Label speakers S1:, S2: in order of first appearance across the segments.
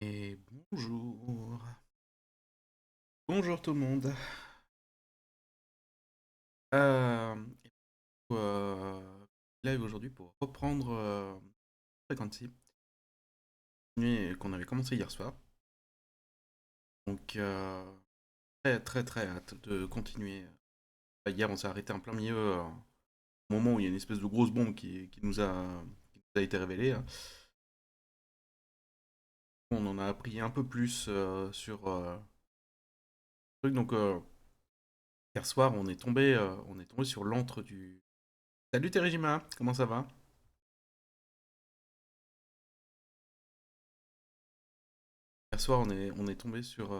S1: Et bonjour. Bonjour tout le monde. Euh, euh, Live aujourd'hui pour reprendre Frequency, qu'on avait commencé hier soir. Donc très très très hâte de continuer. Hier on s'est arrêté en plein milieu, au moment où il y a une espèce de grosse bombe qui nous a été révélée, hein. On en a appris un peu plus sur le truc. Donc hier soir on est tombé sur l'antre du. Salut Terejima, comment ça va? Hier soir, on est tombé sur.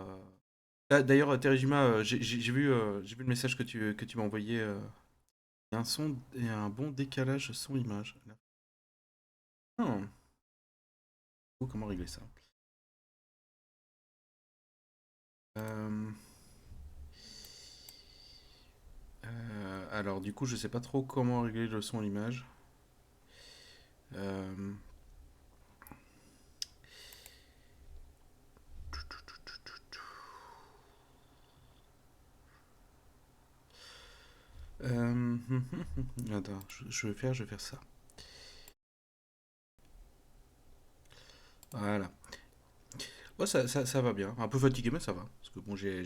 S1: Ah, d'ailleurs, Terejima, j'ai vu le message que tu m'as envoyé. Il y a un son et un bon décalage son-image. Hmm. Oh, comment régler ça? Euh, alors, du coup, je sais pas trop comment régler le son et l'image. Euh, Attends, je vais faire ça. Voilà. Oh, ça va bien. Un peu fatigué, mais ça va. Parce que bon, j'ai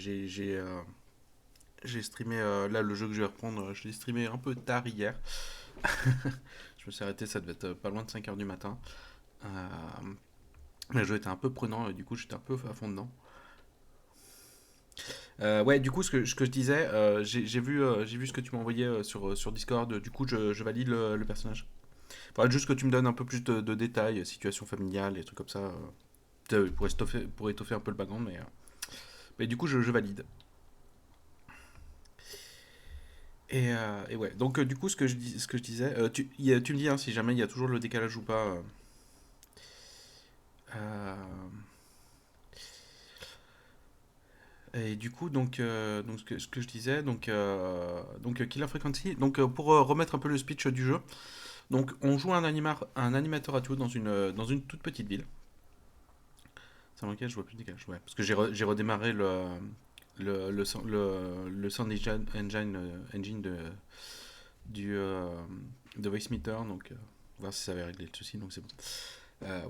S1: streamé. Là, le jeu que je vais reprendre, je l'ai streamé un peu tard hier. Je me suis arrêté, ça devait être pas loin de 5 heures du matin. Euh, le jeu était un peu prenant et du coup j'étais un peu à fond dedans. Ouais, du coup ce que je disais, j'ai vu ce que tu m'as envoyé sur Discord, du coup je valide le personnage. Faudrait juste que tu me donnes un peu plus de détails, situation familiale et trucs comme ça, pour étoffer un peu le background, mais du coup je valide. Et ouais, donc du coup ce que je disais, tu me dis hein, si jamais il y a toujours le décalage ou pas. Euh, Et du coup, donc ce que je disais, donc Killer Frequency, donc pour remettre un peu le speech du jeu, donc on joue un animateur radio dans une toute petite ville. C'est dans lequel je vois plus de décalage, ouais, parce que j'ai redémarré le sound engine de Voice Meter, donc voir si ça avait réglé le souci, donc c'est bon.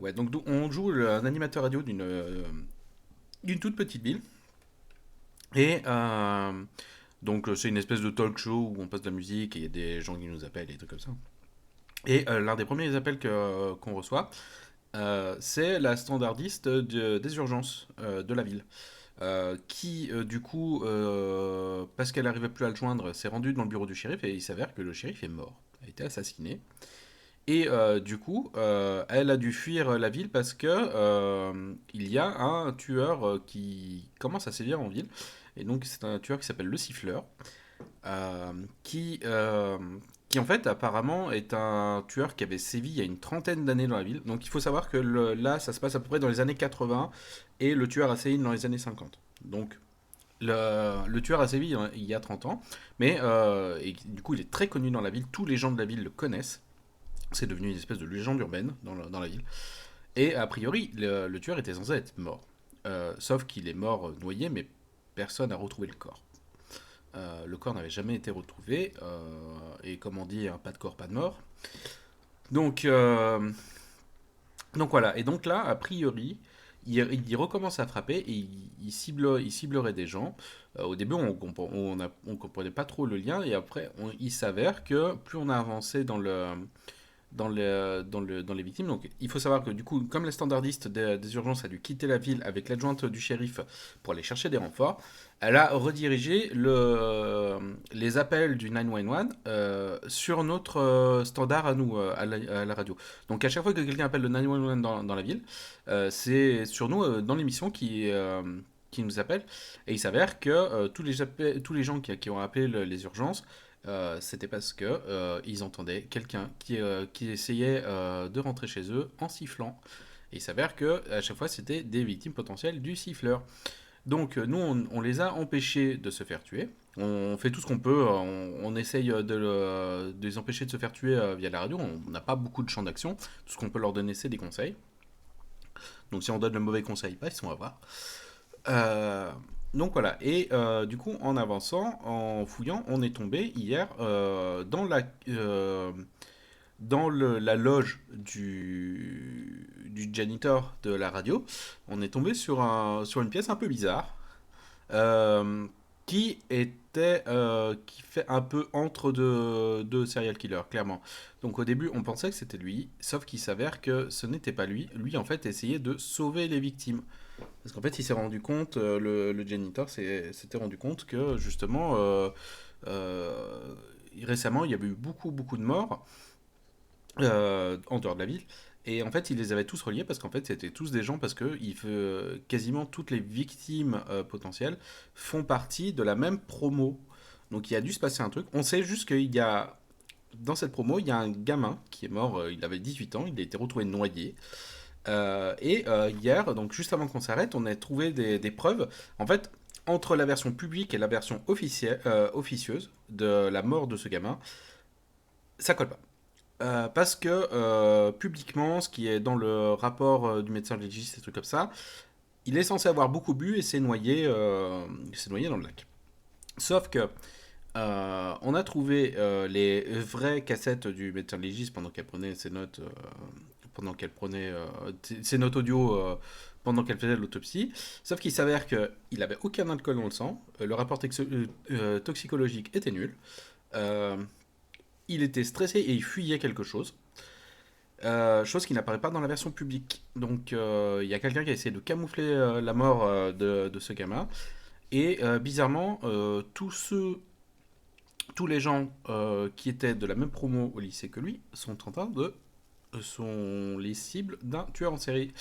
S1: Ouais, donc on joue un animateur radio d'une toute petite ville. Et donc c'est une espèce de talk show où on passe de la musique et il y a des gens qui nous appellent et des trucs comme ça. Et l'un des premiers appels qu'on reçoit, c'est la standardiste des urgences de la ville, qui du coup, parce qu'elle n'arrivait plus à le joindre, s'est rendue dans le bureau du shérif et il s'avère que le shérif est mort, a été assassiné. Et du coup, elle a dû fuir la ville parce que il y a un tueur qui commence à sévir en ville. Et donc c'est un tueur qui s'appelle le siffleur, euh, qui, euh, qui en fait apparemment est un tueur qui avait sévi il y a une trentaine d'années dans la ville. Donc il faut savoir que là ça se passe à peu près dans les années 80 et le tueur a sévi dans les années 50. Donc le tueur a sévi il y a 30 ans, mais et du coup il est très connu dans la ville, tous les gens de la ville le connaissent. C'est devenu une espèce de légende urbaine dans la ville. Et a priori, le tueur était censé être mort. Sauf qu'il est mort noyé, mais personne n'a retrouvé le corps. Le corps n'avait jamais été retrouvé. Et comme on dit, hein, pas de corps, pas de mort. Donc, euh, donc voilà. Et donc là, a priori, il recommence à frapper et il ciblerait des gens. Au début, on comprenait pas trop le lien. Et après, il s'avère que plus on a avancé dans les victimes. Donc il faut savoir que du coup, comme les standardistes des urgences a dû quitter la ville avec l'adjointe du shérif pour aller chercher des renforts, elle a redirigé les appels du 911 sur notre standard à nous, à la radio. Donc à chaque fois que quelqu'un appelle le 911 dans la ville, c'est sur nous, dans l'émission, qui nous appelle. Et il s'avère que tous les gens qui ont appelé les urgences, c'était parce que ils entendaient quelqu'un qui essayait de rentrer chez eux en sifflant. Et il s'avère que à chaque fois c'était des victimes potentielles du siffleur. Donc nous on les a empêchés de se faire tuer. On fait tout ce qu'on peut, on essaye de les empêcher de se faire tuer via la radio. On n'a pas beaucoup de champ d'action. Tout ce qu'on peut leur donner c'est des conseils. Donc si on donne le mauvais conseil, bah, on va voir. Donc voilà, et du coup, en avançant, en fouillant, on est tombé hier dans la loge du janitor de la radio. On est tombé sur une pièce un peu bizarre, euh, qui fait un peu entre deux serial killers, clairement. Donc au début, on pensait que c'était lui, sauf qu'il s'avère que ce n'était pas lui. Lui, en fait, essayait de sauver les victimes. Parce qu'en fait, il s'est rendu compte, le janitor s'était rendu compte que justement, euh, récemment, il y avait eu beaucoup, beaucoup de morts en dehors de la ville. Et en fait, il les avait tous reliés parce qu'en fait, c'était tous des gens parce que quasiment toutes les victimes potentielles font partie de la même promo. Donc il a dû se passer un truc. On sait juste qu'il y a, dans cette promo, il y a un gamin qui est mort, il avait 18 ans, il a été retrouvé noyé. Hier, donc juste avant qu'on s'arrête, on a trouvé des preuves. En fait, entre la version publique et la version officieuse de la mort de ce gamin, ça colle pas. Parce que publiquement, ce qui est dans le rapport du médecin légiste, des trucs comme ça, il est censé avoir beaucoup bu et s'est noyé dans le lac. Sauf que on a trouvé les vraies cassettes du médecin légiste pendant qu'elle prenait ses notes, pendant qu'elle prenait ses notes audio pendant qu'elle faisait l'autopsie. Sauf qu'il s'avère qu'il avait aucun alcool dans le sang, le rapport toxicologique était nul. Euh, il était stressé et il fuyait quelque chose. Chose qui n'apparaît pas dans la version publique. Donc il y a quelqu'un qui a essayé de camoufler la mort de ce gamin. Et bizarrement, tous les gens qui étaient de la même promo au lycée que lui sont les cibles d'un tueur en série.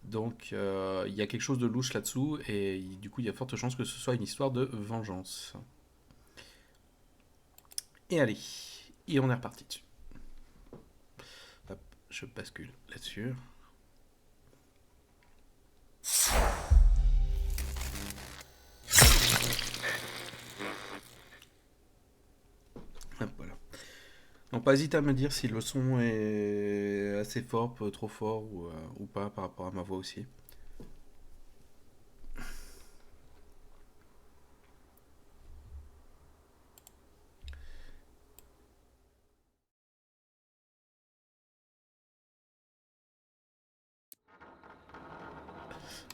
S1: Donc il y a quelque chose de louche là-dessous et du coup il y a forte chance que ce soit une histoire de vengeance. Et allez, et on est reparti dessus. Hop, je bascule là-dessus. Hop, voilà. Donc pas hésiter à me dire si le son est assez fort, trop fort ou pas par rapport à ma voix aussi.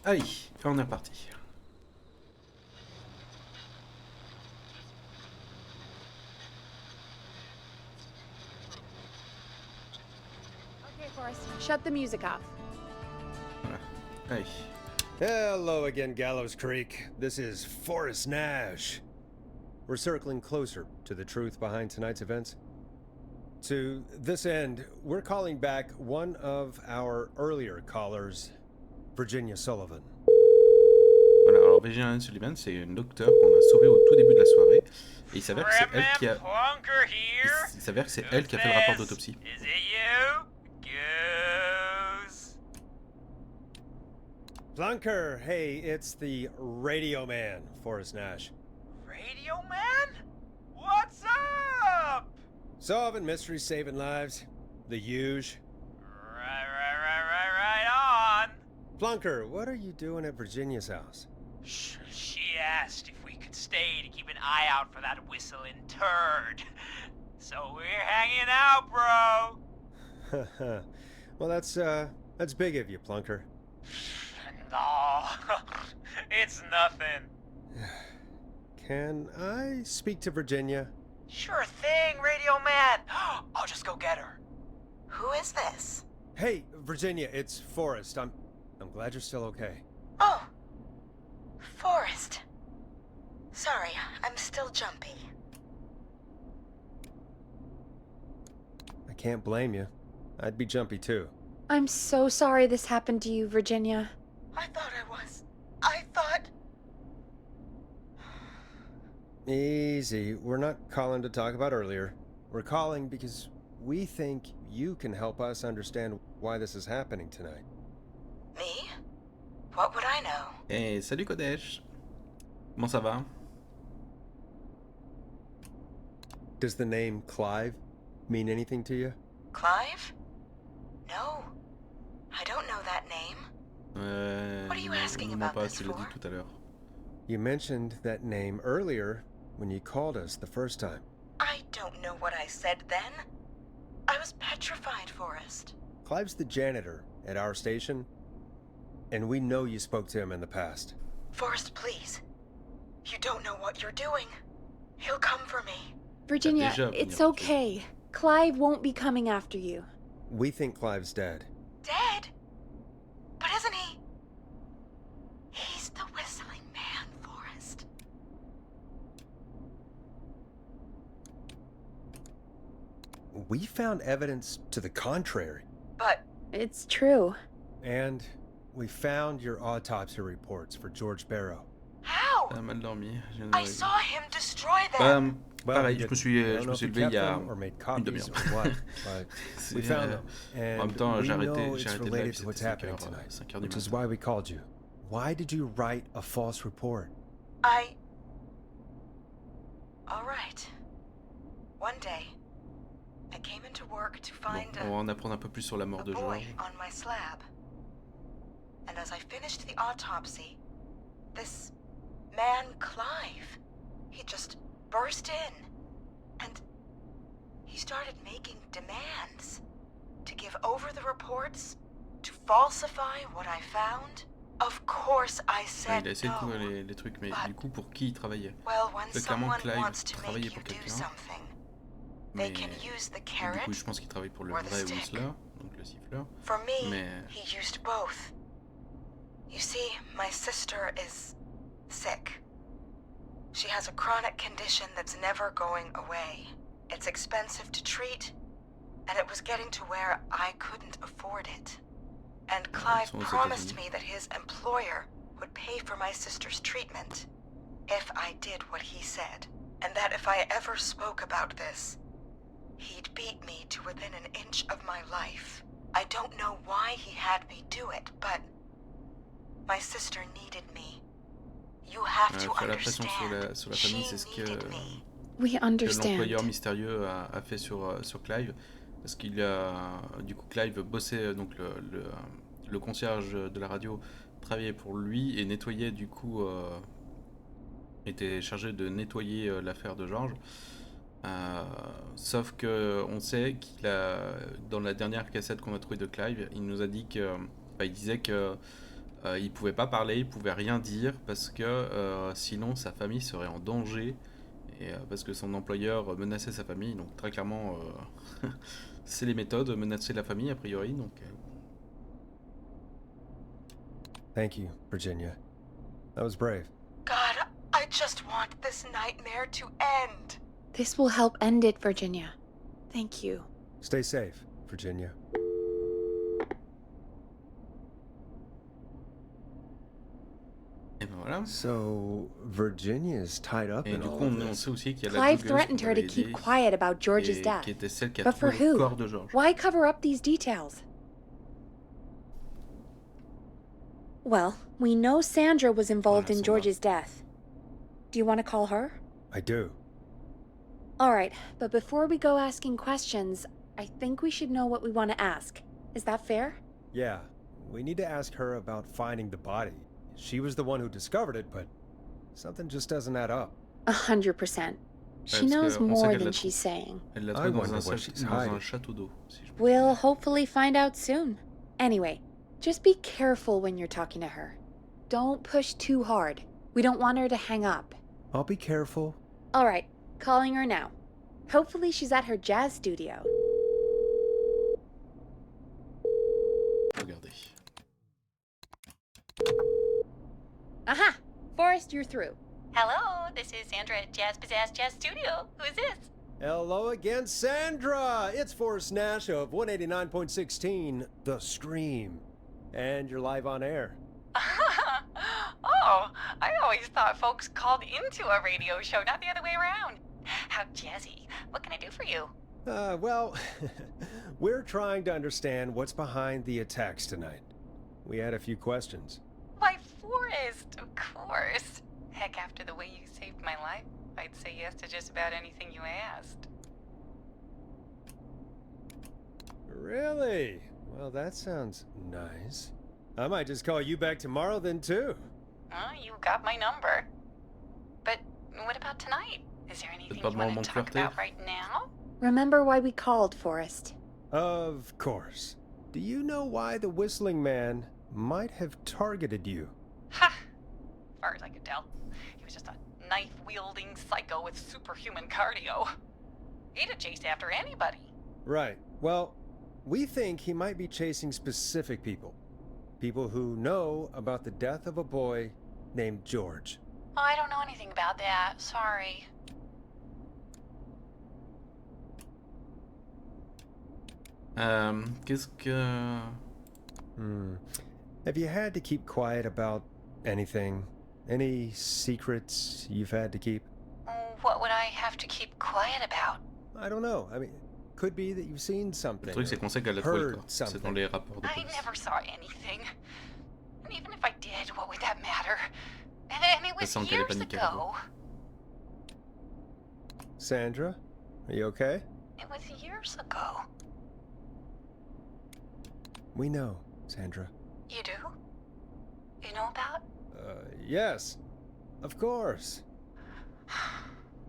S1: Allez, on est reparti.
S2: Okay, Forrest, shut the music off.
S1: Voilà. Allez.
S3: Hello again, Gallows Creek. This is Forrest Nash. We're circling closer to the truth behind tonight's events. To this end, we're calling back one of our earlier callers, Virginia Sullivan.
S1: Voilà, alors Virginia Sullivan, c'est une docteure qu'on a sauvée au tout début de la soirée. Et il s'avère que c'est elle qui a. Il s'avère que c'est elle qui a fait le rapport d'autopsie.
S4: Is it you? Goose.
S3: Plunker, hey, it's the Radio Man, Forrest Nash.
S4: Radio Man? What's up?
S3: Solving mysteries, saving lives. The huge.
S4: Right on.
S3: Plunker, what are you doing at Virginia's house?
S4: She asked if we could stay to keep an eye out for that whistling turd. So we're hanging out, bro.
S3: Well, that's big of you, Plunker.
S4: No, it's nothing.
S3: Can I speak to Virginia?
S4: Sure thing, Radio Man. I'll just go get her.
S5: Who is this?
S3: Hey, Virginia, it's Forrest. I'm glad you're still okay.
S5: Oh, Forrest. Sorry, I'm still jumpy.
S3: I can't blame you. I'd be jumpy too.
S2: I'm so sorry this happened to you, Virginia.
S5: I thought I was. I thought...
S3: Easy. We're not calling to talk about earlier. We're calling because we think you can help us understand why this is happening tonight.
S5: Me? What would I know?
S1: Et salut Kodesh. Comment ça va?
S3: Does the name Clive mean anything to you?
S5: Clive? No. I don't know that name. What are you asking
S1: non,
S5: about
S1: pas,
S5: this
S1: tu l'as dit
S5: for?
S1: tout à l'heure.
S3: You mentioned that name earlier when you called us the first time.
S5: I don't know what I said then. I was petrified, Forrest.
S3: Clive's the janitor at our station, and we know you spoke to him in the past.
S5: Forrest, please. You don't know what you're doing. He'll come for me.
S2: Virginia,
S1: déjà
S2: it's
S1: venir,
S2: okay. Clive won't be coming after you.
S3: We think Clive's dead.
S5: Dead? But isn't he? He's the whistling man, Forrest.
S3: We found evidence to the contrary.
S5: But
S2: It's true.
S3: And we found your autopsy reports for George Barrow.
S5: how?
S1: T'as mal dormi. Je viens de
S5: I
S1: régler.
S5: saw him destroy them.
S1: Pareil,
S3: we
S1: je me suis
S3: I don't know if he
S1: levé
S3: kept
S1: il y a
S3: them or made
S1: une
S3: copies
S1: demi-heure.
S3: or what, but we
S1: C'est,
S3: found them.
S1: en même
S3: And
S1: temps,
S3: we
S1: j'ai
S3: know
S1: arrêté
S3: it's
S1: le live,
S3: related to
S1: c'était
S3: what's
S1: 5
S3: happening
S1: heures,
S3: tonight,
S1: 5 heures du
S3: which is
S1: matin.
S3: why we called you. Why did you write a false report?
S5: All right. One day, I came into work to
S1: Bon,
S5: find
S1: on va en apprendre un peu plus sur la mort
S5: a
S1: de
S5: boy
S1: George.
S5: on my slab. And as I finished the autopsy, this man, Clive, he just burst in. And he started making demands to give over the reports, to falsify what I found. Of course I
S1: Ouais,
S5: said
S1: il a essayé de
S5: no.
S1: couvrir les trucs, mais
S5: but-
S1: du coup, pour qui il travaillait?
S5: Well, when
S1: Fait clairement,
S5: someone
S1: Clive
S5: wants to
S1: travaillait
S5: make you
S1: pour
S5: do
S1: quelqu'un,
S5: something, they
S1: mais
S5: can use the
S1: du coup,
S5: carrot.
S1: je pense qu'il travaille pour le
S5: or the
S1: vrai
S5: stick.
S1: whistler, donc le siffleur.
S5: For me,
S1: Mais
S5: he used both. You see, my sister is sick. She has a chronic condition that's never going away. It's expensive to treat, and it was getting to where I couldn't afford it. And Clive
S1: sont aux
S5: promised
S1: États-Unis.
S5: me that his employer would pay for my sister's treatment if I did what he said, and that if I ever spoke about this, he'd beat me to within an inch of my life. I don't know why he had me do it, but my sister needed me. You have to
S1: faire la pression
S5: understand.
S1: sur la famille,
S5: She
S1: c'est ce
S5: needed me.
S2: We
S1: que
S2: understand.
S1: l'employeur mystérieux a fait sur Clive. Parce qu'il a, du coup, Clive bossait, donc le concierge de la radio travaillait pour lui et nettoyait, du coup, était chargé de nettoyer l'affaire de George. Sauf que on sait qu'il a, dans la dernière cassette qu'on a trouvée de Clive, il nous a dit que, il disait que il pouvait pas parler, il pouvait rien dire parce que sinon sa famille serait en danger et parce que son employeur menaçait sa famille. Donc très clairement, c'est les méthodes, menacer la famille a priori. Donc
S3: Thank you, Virginia. That was brave.
S5: God, I just want this nightmare to end.
S2: This will help end it, Virginia. Thank you.
S3: Stay safe, Virginia.
S1: et ben voilà.
S3: So, Virginia is tied up
S1: Et
S3: in
S1: du
S3: all
S1: coup,
S3: of
S1: on
S3: this.
S1: sait aussi qu'il y a la
S2: Clive
S1: dougueuse
S2: threatened
S1: qu'on
S2: her to
S1: avait
S2: keep
S1: aidée
S2: quiet about George's
S1: et
S2: death.
S1: qui était celle qui a
S2: But for
S1: trouvé le
S2: who?
S1: corps de George.
S2: Why cover up these details? Well, we know Sandra was involved
S1: Voilà,
S2: in
S1: Sandra.
S2: George's death. Do you want to call her?
S3: I do.
S2: All right, but before we go asking questions, I think we should know what we want to ask. Is that fair?
S3: Yeah, we need to ask her about finding the body. She was the one who discovered it, but something just doesn't add up.
S2: 100%. She
S1: parce
S2: knows
S1: que on sait
S2: more
S1: qu'elle
S2: than
S1: l'a
S2: she's saying.
S1: Elle l'a
S3: I
S1: trouvé dans
S3: wonder
S1: un,
S3: what she's
S1: dans un
S3: hiding.
S1: château d'eau. Si je me
S2: We'll hopefully find out soon. Anyway, just be careful when you're talking to her. Don't push too hard. We don't want her to hang up.
S3: I'll be careful.
S2: All right, calling her now. Hopefully she's at her jazz studio.
S1: Regardez.
S2: Aha! Forrest, you're through.
S6: Hello, this is Sandra at Jazz Pizzazz Jazz Studio. Who is this?
S3: Hello again, Sandra! It's Forrest Nash of 189.16, The Scream. And you're live on air.
S6: Oh, I always thought folks called into a radio show, not the other way around. How jazzy. What can I do for you?
S3: Well, we're trying to understand what's behind the attacks tonight. We had a few questions.
S6: Why, Forrest, of course. Heck, after the way you saved my life, I'd say yes to just about anything you asked.
S3: Really? Well, that sounds nice. I might just call you back tomorrow then too.
S6: You got my number. But what about tonight? Is there anything you want to talk about right now?
S2: Remember why we called, Forrest.
S3: Of course. Do you know why the whistling man might have targeted you?
S6: Ha! As far as I could tell, he was just a knife-wielding psycho with superhuman cardio. He'd have chased after anybody.
S3: Right. Well, we think he might be chasing specific people. People who know about the death of a boy named George.
S6: Oh, I don't know anything about that. Sorry.
S1: Qu'est-ce que...
S3: Have you had to keep quiet about anything? Any secrets you've had to keep?
S6: What would I have to keep quiet about?
S3: I don't know. I mean, could be that you've seen something.
S1: Le truc, c'est qu'on sait qu'elle a trouvé le corps. C'est dans les rapports de
S6: I
S1: police.
S6: never saw anything. And even if I did, what would that matter? And it was years ago.
S3: Sandra, are you okay?
S6: It was years ago.
S3: We know, Sandra.
S6: You do? You know about?
S3: Yes. Of course.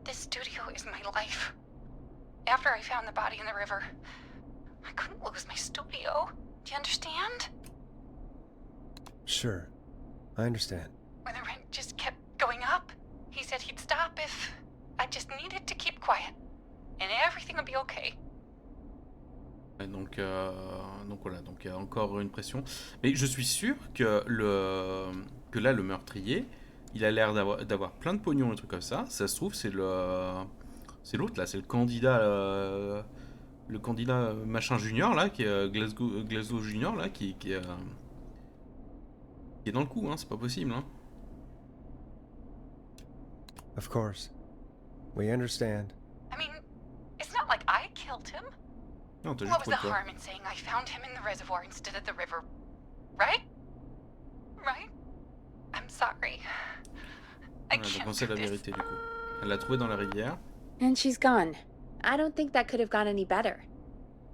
S6: This studio is my life. After I found the body in the river, I couldn't lose my studio. Do you understand?
S3: Sure. I understand.
S6: When the rent just kept going up, he said he'd stop if I just needed to keep quiet. And everything would be okay.
S1: Donc voilà, donc il y a encore une pression. Mais je suis sûr que là, le meurtrier, il a l'air d'avoir plein de pognon et trucs comme ça. Ça se trouve, c'est l'autre là, c'est le candidat machin junior là, qui est Glasgow junior là, qui est dans le coup, hein, c'est pas possible. Hein.
S3: Of course. We understand.
S6: I mean, it's not like I killed him.
S1: Non, t'as juste
S6: What was
S1: trouvé
S6: the
S1: le corps.
S6: harm in saying I found him in the reservoir instead of the river? Right? Right? I'm sorry. I
S1: Voilà, donc
S6: can't
S1: on sait
S6: do
S1: la
S6: this.
S1: vérité du coup. Elle l'a trouvé dans la rivière.
S2: And she's gone. I don't think that could have gone any better.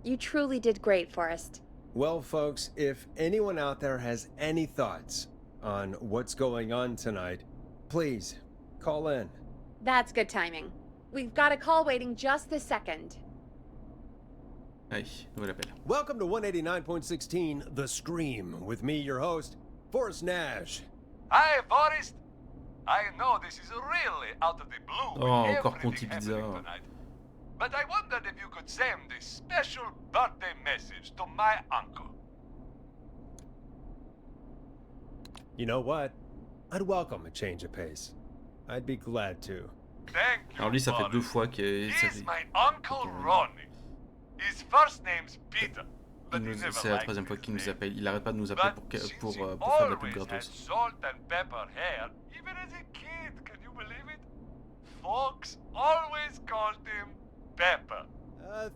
S2: You truly did great, Forrest.
S3: Well, folks, if anyone out there has any thoughts on what's going on tonight, please call in.
S2: That's good timing. We've got a call waiting just this second.
S1: Allez, nouvel appel.
S3: Welcome to 189.16 The Scream with me, your host, Forrest Nash.
S7: Hi, Forrest. I know this is really out of the blue.
S1: Oh,
S7: with
S1: encore
S7: everything
S1: Conti Pizza.
S7: happening tonight. But I wondered if you could send a special birthday message to my uncle.
S3: You know what? I'd welcome a change of pace. I'd be glad to.
S7: Thank you,
S1: Alors lui, ça fait
S7: Forrest.
S1: 2 fois qu'il...
S7: He's my uncle Ronnie. His first name's Peter. But he never
S1: C'est la
S7: liked
S1: 3e fois
S7: his
S1: qu'il nous
S7: name.
S1: appelle. Il arrête pas de nous appeler
S7: But
S1: pour
S7: since
S1: faire
S7: he
S1: de la pub
S7: always had
S1: gratos.
S7: salt and pepper hair, even as a kid, can you believe it? Folks always called him Pepper.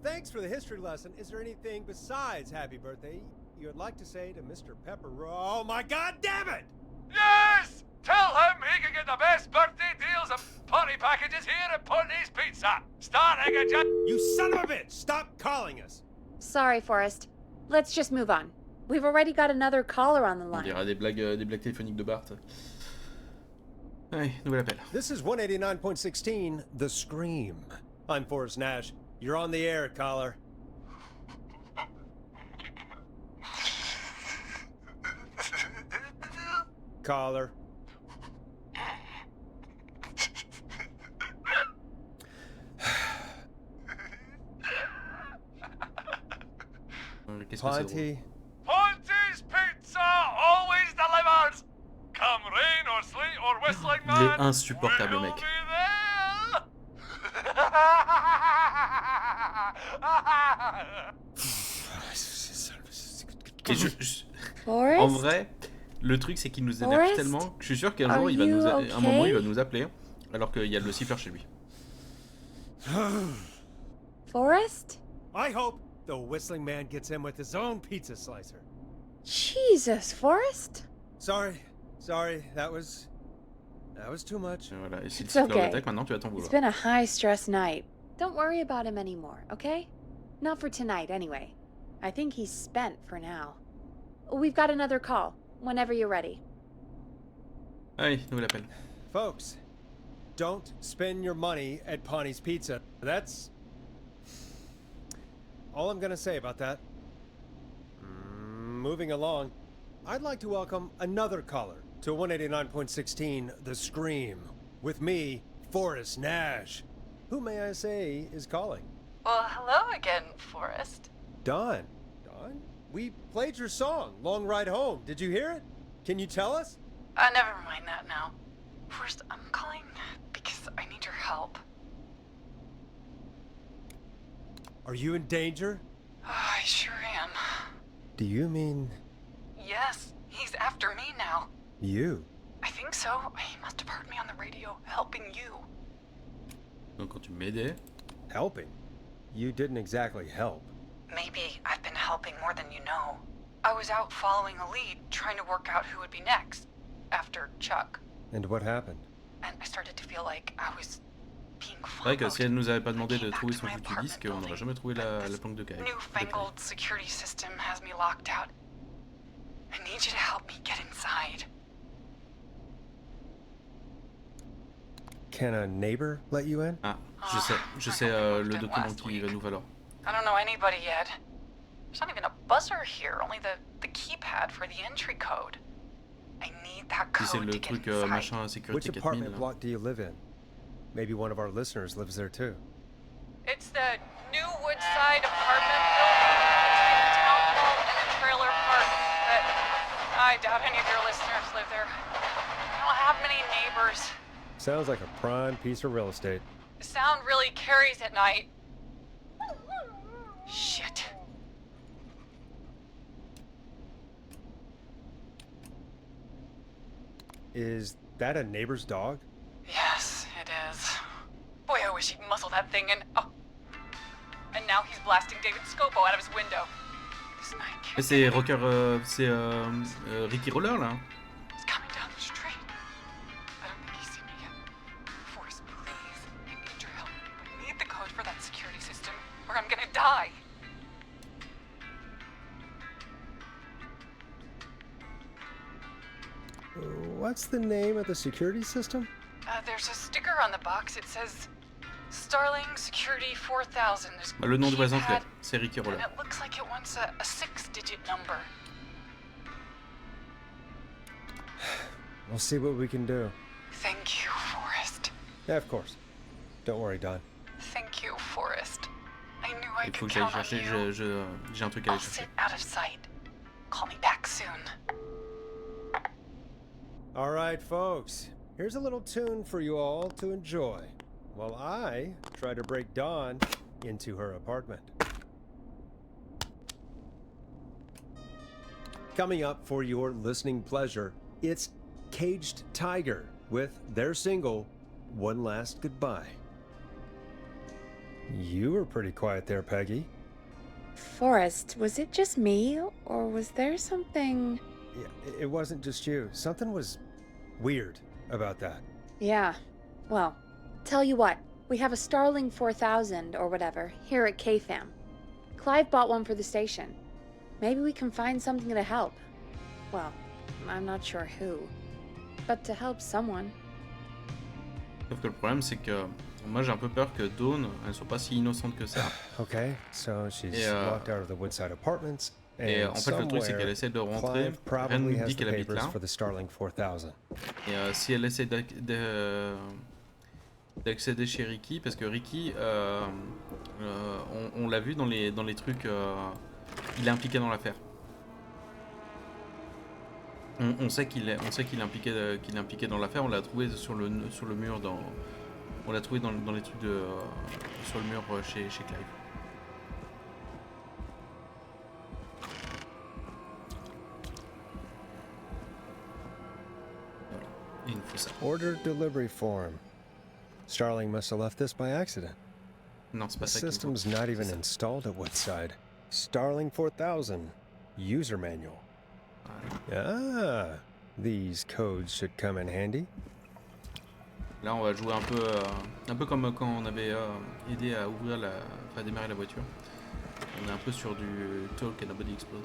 S3: Thanks for the history lesson. Is there anything besides happy birthday you would like to say to Mr. Pepper? Oh my god damn it!
S7: Yes! Tell him he can get the best birthday deals and party packages here at Putney's Pizza. Starting at just...
S3: You son of a bitch! Stop calling us!
S2: Sorry, Forrest. Let's just move on. We've already got another caller on the
S1: On
S2: line.
S1: dirait des blagues téléphoniques de Bart. Allez, nouvel appel.
S3: This is 189.16 The Scream. I'm Forrest Nash. You're on the air, caller. Caller.
S1: Qu'est-ce que c'est drôle?
S3: Ponty.
S7: Ponty's Pizza always delivers. Come rain or sleet or whistling
S1: Il est
S7: man.
S1: insupportable,
S7: we'll
S1: mec.
S7: be there.
S1: Et en
S2: Forrest?
S1: vrai, le truc c'est qu'il nous énerve
S2: Forrest?
S1: tellement que je suis sûr qu'un
S2: Are
S1: jour il va
S2: you
S1: à un moment il va
S2: okay?
S1: nous appeler alors qu'il y a le siffleur chez lui.
S2: Forrest?
S3: I hope the whistling man gets in with his own pizza slicer.
S2: Jesus, Forrest?
S3: Sorry, that was too much.
S1: Et voilà, et si le
S2: It's
S1: siffleur
S2: okay.
S1: l'attaque maintenant tu vas t'en
S2: It's
S1: vouloir.
S2: been a high-stress night. Don't worry about him anymore, okay? Not for tonight, anyway. I think he's spent for now. We've got another call. whenever you're ready.
S1: Ah oui, nouvel appel.
S3: Folks, don't spend your money at Pawnee's Pizza. That's all I'm gonna say about that. Moving along, I'd like to welcome another caller to 189.16 The Scream. With me, Forrest Nash, who may I say is calling?
S6: Well, hello again, Forrest.
S3: Don. Don? We played your song, Long Ride Home. Did you hear it? Can you tell us?
S6: Never mind that now. Forrest, I'm calling because I need your help.
S3: Are you in danger?
S6: I sure am.
S3: Do you mean
S6: Yes, he's after me now.
S3: you?
S6: I think so. He must have heard me on the radio helping you.
S1: Donc quand tu m'aidais,
S3: Helping? You didn't exactly help.
S6: Maybe I've been helping more than you know. I was out following a lead, trying to work out who would be next, after Chuck.
S3: And what happened?
S6: And I started to feel like I was being
S1: c'est vrai que
S6: followed.
S1: si elle nous avait pas demandé
S6: I
S1: de
S6: came
S1: trouver
S6: back
S1: son
S6: to my
S1: foutu disque,
S6: apartment
S1: on n'aurait
S6: building,
S1: jamais trouvé
S6: but
S1: la
S6: this
S1: planque de caille.
S6: newfangled security system has me locked out. I need you to help me get inside.
S3: Can a neighbor let you in?
S1: Ah, je sais le document qui va nous valoir.
S6: I don't know anybody yet. There's not even a buzzer here, only the keypad for the entry code. I need that
S1: Si c'est
S6: code
S1: le
S6: to get
S1: truc
S6: inside.
S1: machin
S3: Which
S1: sécurité 4000
S3: apartment
S1: là.
S3: block do you live in? Maybe one of our listeners lives there too.
S6: It's the new Woodside apartment building between the town hall and the trailer park, but I doubt any of your listeners live there. I don't have many neighbors.
S3: Sounds like a prime piece of real estate.
S6: The sound really carries at night. Shit.
S3: Is that a neighbor's dog?
S6: Yes, it is. Boy, I wish he'd muzzle that thing and... Oh. And now he's blasting David Scopo out of his window. This night
S1: Et
S6: can't
S1: c'est
S6: get any-
S1: Rocker, c'est Ricky Roller là.
S6: He's coming down the street. I don't think he's seen me yet. Forrest, please. I need your help. I need the code for that security system, or I'm gonna die.
S3: What's the name of the security system?
S6: There's a sticker on the box. It says Starling Security 4000. There's
S1: Bah, le nom du voisin
S6: keypad,
S1: club, c'est Ricky
S6: and
S1: Roller.
S6: it looks like it wants a 6-digit number.
S3: We'll see what we can do.
S6: Thank you, Forrest.
S3: Yeah, of course. Don't worry, Don.
S6: Thank you, Forrest. I knew I
S1: Il faut
S6: could
S1: que j'aille
S6: count on
S1: chercher,
S6: you.
S1: j'ai un truc à
S6: I'll
S1: aller chercher.
S6: sit out of sight. Call me back soon.
S3: All right, folks. Here's a little tune for you all to enjoy while I try to break Dawn into her apartment. Coming up for your listening pleasure, it's Caged Tiger with their single, One Last Goodbye. You were pretty quiet there, Peggy.
S2: Forrest, was it just me, or was there something...
S3: Yeah, it wasn't just you. Something was weird about that.
S2: Yeah, well, tell you what, we have a Starling 4000 or whatever here at KFAM. Clive bought one for the station. Maybe we can find something to help. Well, I'm not sure who, but to help someone.
S1: Sauf que le problème c'est que moi j'ai un peu peur que Dawn elle soit pas si innocente que ça.
S3: Okay, so she's
S1: Et,
S3: locked out of the Woodside Apartments.
S1: Et
S3: And
S1: en fait le truc c'est
S3: somewhere,
S1: qu'elle essaie de rentrer,
S3: Clive
S1: rien
S3: probably
S1: ne nous
S3: has
S1: dit
S3: the
S1: qu'elle habite
S3: papers
S1: là.
S3: for the Starling 4000.
S1: Et si elle essaie d'accéder chez Ricky, parce que Ricky, on l'a vu dans les trucs, il est impliqué dans l'affaire. On sait qu'il est impliqué dans l'affaire. On l'a trouvé sur le mur on l'a trouvé dans les trucs sur le mur chez Clive. Voilà. Et il nous faut ça.
S3: Order delivery form. Starling must have left this by accident.
S1: Non, c'est
S3: The
S1: pas ça qu'il nous faut.
S3: system's not even
S1: C'est ça.
S3: installed at Woodside. Starling 4000 user manual.
S1: Voilà.
S3: Ah, these codes should come in handy.
S1: Là, on va jouer un peu comme quand on avait aidé à à démarrer la voiture. On est un peu sur du talk and nobody explode.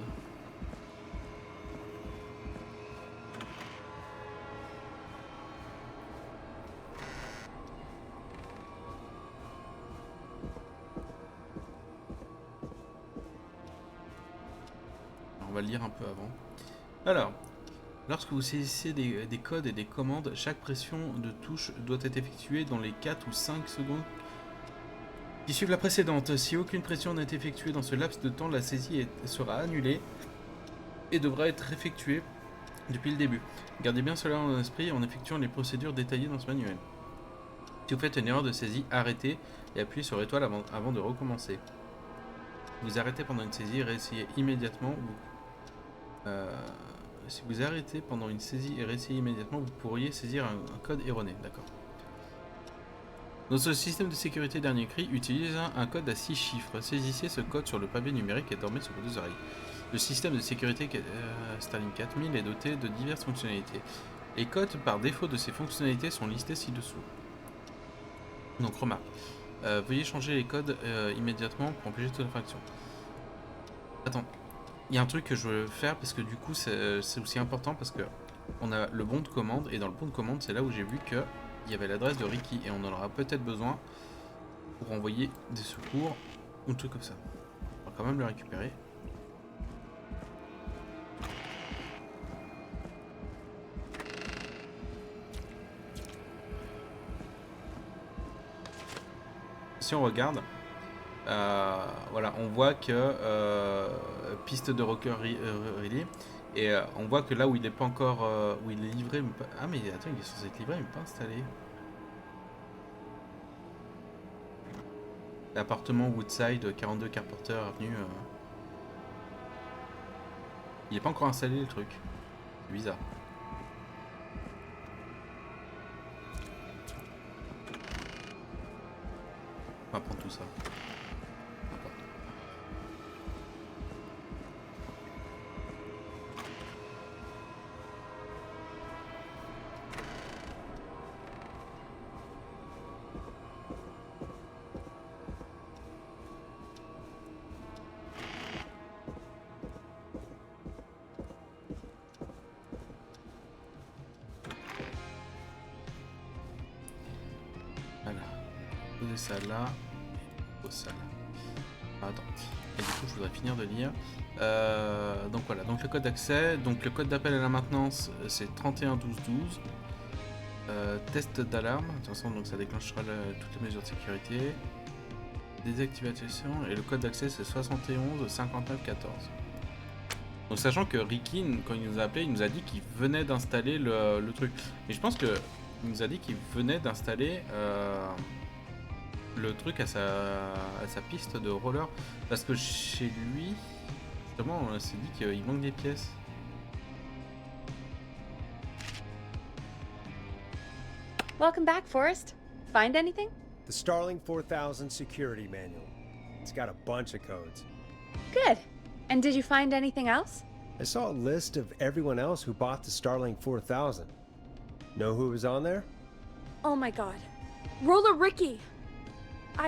S1: va le lire un peu avant. Alors, lorsque vous saisissez des codes et des commandes, chaque pression de touche doit être effectuée dans les 4 ou 5 secondes qui suivent la précédente. Si aucune pression n'est effectuée dans ce laps de temps, la saisie sera annulée et devra être effectuée depuis le début. Gardez bien cela en esprit en effectuant les procédures détaillées dans ce manuel. Si vous faites une erreur de saisie, arrêtez et appuyez sur étoile avant de recommencer. Vous arrêtez pendant une saisie et réessayez immédiatement. Si vous arrêtez pendant une saisie et réessayez immédiatement, vous pourriez saisir un code erroné. D'accord. Notre système de sécurité dernier cri utilise un code à 6 chiffres. Saisissez ce code sur le pavé numérique et dormez sur vos 2 oreilles. Le système de sécurité Starlink 4000 est doté de diverses fonctionnalités. Les codes par défaut de ces fonctionnalités sont listés ci-dessous. Donc remarque, veuillez changer les codes immédiatement pour empêcher toute infraction. Attends, il y a un truc que je veux faire parce que du coup c'est aussi important parce que on a le bon de commande et dans le bon de commande c'est là où j'ai vu que il y avait l'adresse de Ricky et on en aura peut-être besoin pour envoyer des secours ou un truc comme ça. On va quand même le récupérer. Si on regarde, voilà, on voit que piste de rocker relais et on voit que là où il est pas encore, où il est livré, mais pas... ah mais attends, il est censé être livré mais pas installé. L'appartement Woodside, 42 Carpenter Avenue. Il est pas encore installé le truc. C'est bizarre. On va prendre tout ça. Voilà. Poser ça là. Ça là. Ah, attends. Et du coup, je voudrais finir de lire. Donc voilà. Donc le code d'accès. Donc le code d'appel à la maintenance, c'est 31 12 12. Test d'alarme. De toute façon, donc ça déclenchera toutes les mesures de sécurité. Désactivation. Et le code d'accès, c'est 71 59 14. Donc sachant que Ricky, quand il nous a appelé, il nous a dit qu'il venait d'installer le truc. Et je pense que il nous a dit qu'il venait d'installer le truc à sa piste de roller. Parce que chez lui, justement, on s'est dit qu'il manque des pièces.
S2: Welcome back, Forrest. Find anything?
S3: The Starling 4000 security manual. It's got a bunch of codes.
S2: Good. And did you find anything else?
S3: I saw a list of everyone else who bought the Starling 4000. Know who was on there?
S2: Oh my god. Roller Ricky! Do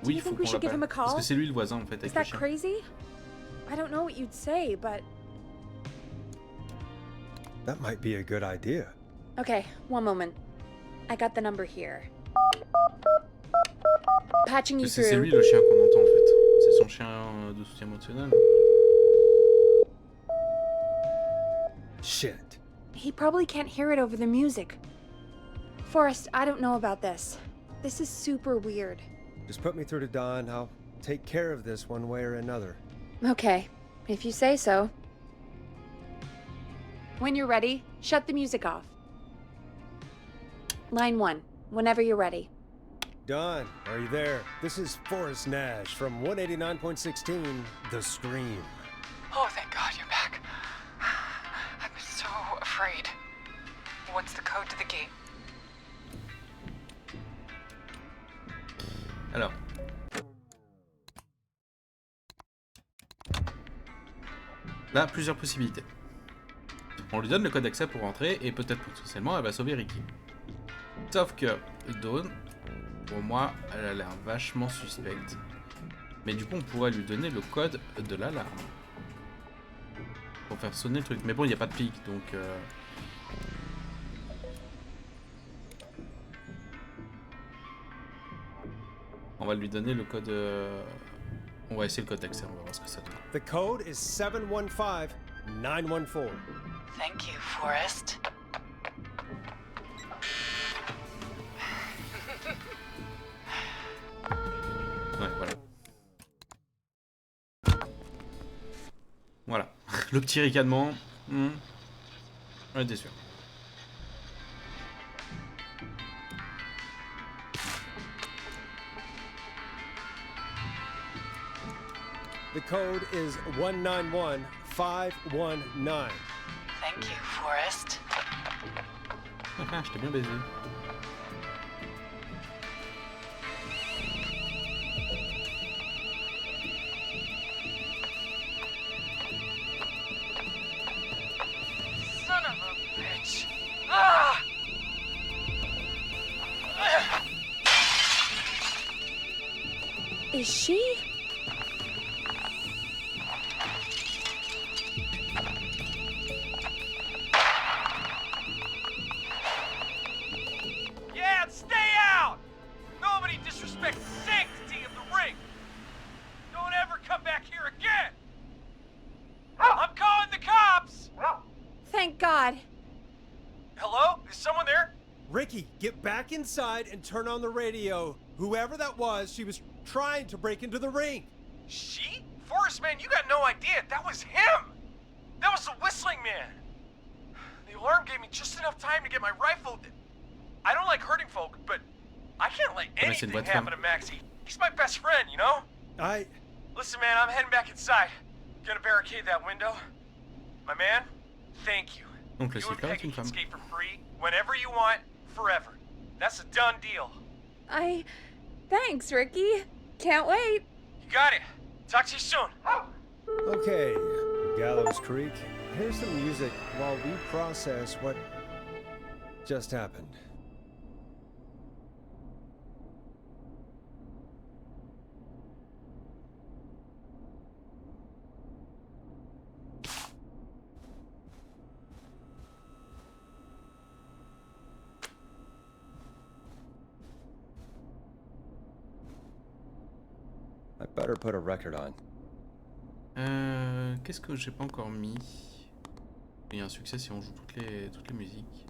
S1: Oui,
S2: you
S1: faut
S2: think we
S1: qu'on
S2: should give him a
S1: l'appelle. Parce
S2: call?
S1: que c'est lui le voisin en fait.
S2: Is
S1: Avec le
S2: that
S1: chien.
S2: crazy? I don't know what you'd say, but...
S3: That might be a good idea.
S2: Okay, one moment. I got the number here. Patching you
S1: C'est
S2: through.
S1: lui le chien qu'on entend en fait. C'est son chien de soutien émotionnel.
S3: Shit.
S2: He probably can't hear it over the music. Forrest, I don't know about this. This is super weird.
S3: Just put me through to Don. I'll take care of this one way or another.
S2: Okay, if you say so. When you're ready, shut the music off. Line 1, whenever you're ready.
S3: Don, are you there? This is Forrest Nash from 189.16, The Scream.
S6: Oh, thank God you're back. I'm so afraid. What's the code to the gate?
S1: Alors. Là, plusieurs possibilités. On lui donne le code d'accès pour rentrer et peut-être potentiellement elle va sauver Ricky. Sauf que Dawn, pour moi, elle a l'air vachement suspecte. Mais du coup, on pourrait lui donner le code de l'alarme. Pour faire sonner le truc. Mais bon, il n'y a pas de pic, donc... On va lui donner le code On va essayer le contexte, on va voir ce que ça donne.
S3: The code is 715914.
S6: Thank you, Forrest.
S1: Ouais, voilà. Voilà. Le petit ricanement. Ouais, t'es sûr.
S3: The code is 191519.
S6: Thank you, Forrest.
S1: Je t'ai bien baisé.
S6: Son of a bitch. Ah!
S2: Is she?
S7: Yeah, stay out! Nobody disrespects the sanctity of the ring! Don't ever come back here again! I'm calling the cops!
S2: Thank God.
S7: Hello? Is someone there?
S3: Ricky, get back inside and turn on the radio. Whoever that was, she was trying to break into the ring.
S7: She? Forrest, man, you got no idea. That was him! That was the whistling man! The alarm gave me just enough time to get my rifle. I don't like hurting folk, but I can't let anything happen to Maxie. He's my best friend, you know? Listen, man, I'm heading back inside. Gonna barricade that window. My man, thank you.
S1: Donc le
S7: You and
S1: slipper est
S7: Peggy
S1: une
S7: can
S1: femme.
S7: skate for free, whenever you want, forever. That's a done deal.
S2: Thanks, Ricky. Can't wait.
S7: You got it. Talk to you soon.
S3: Okay, Gallows Creek, here's some music while we process what just happened. I better put a record on.
S1: Qu'est-ce que j'ai pas encore mis? Il y a un succès si on joue toutes les musiques.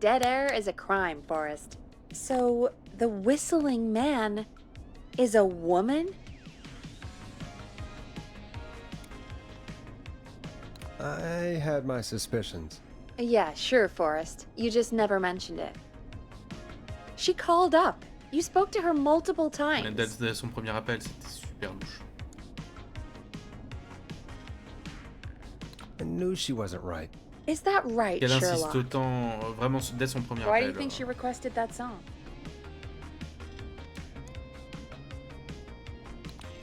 S2: Dead air is a crime, Forrest. So, the whistling man is a woman?
S3: I had my suspicions.
S2: Yeah, sure, Forrest. You just never mentioned it. She called up. You spoke to her multiple times.
S1: Dès son premier appel, c'était super louche.
S3: I knew she wasn't right.
S2: Is that right,
S1: Elle insiste
S2: Sherlock?
S1: autant, vraiment, dès son premier
S2: Why do
S1: appel.
S2: you think she requested that song?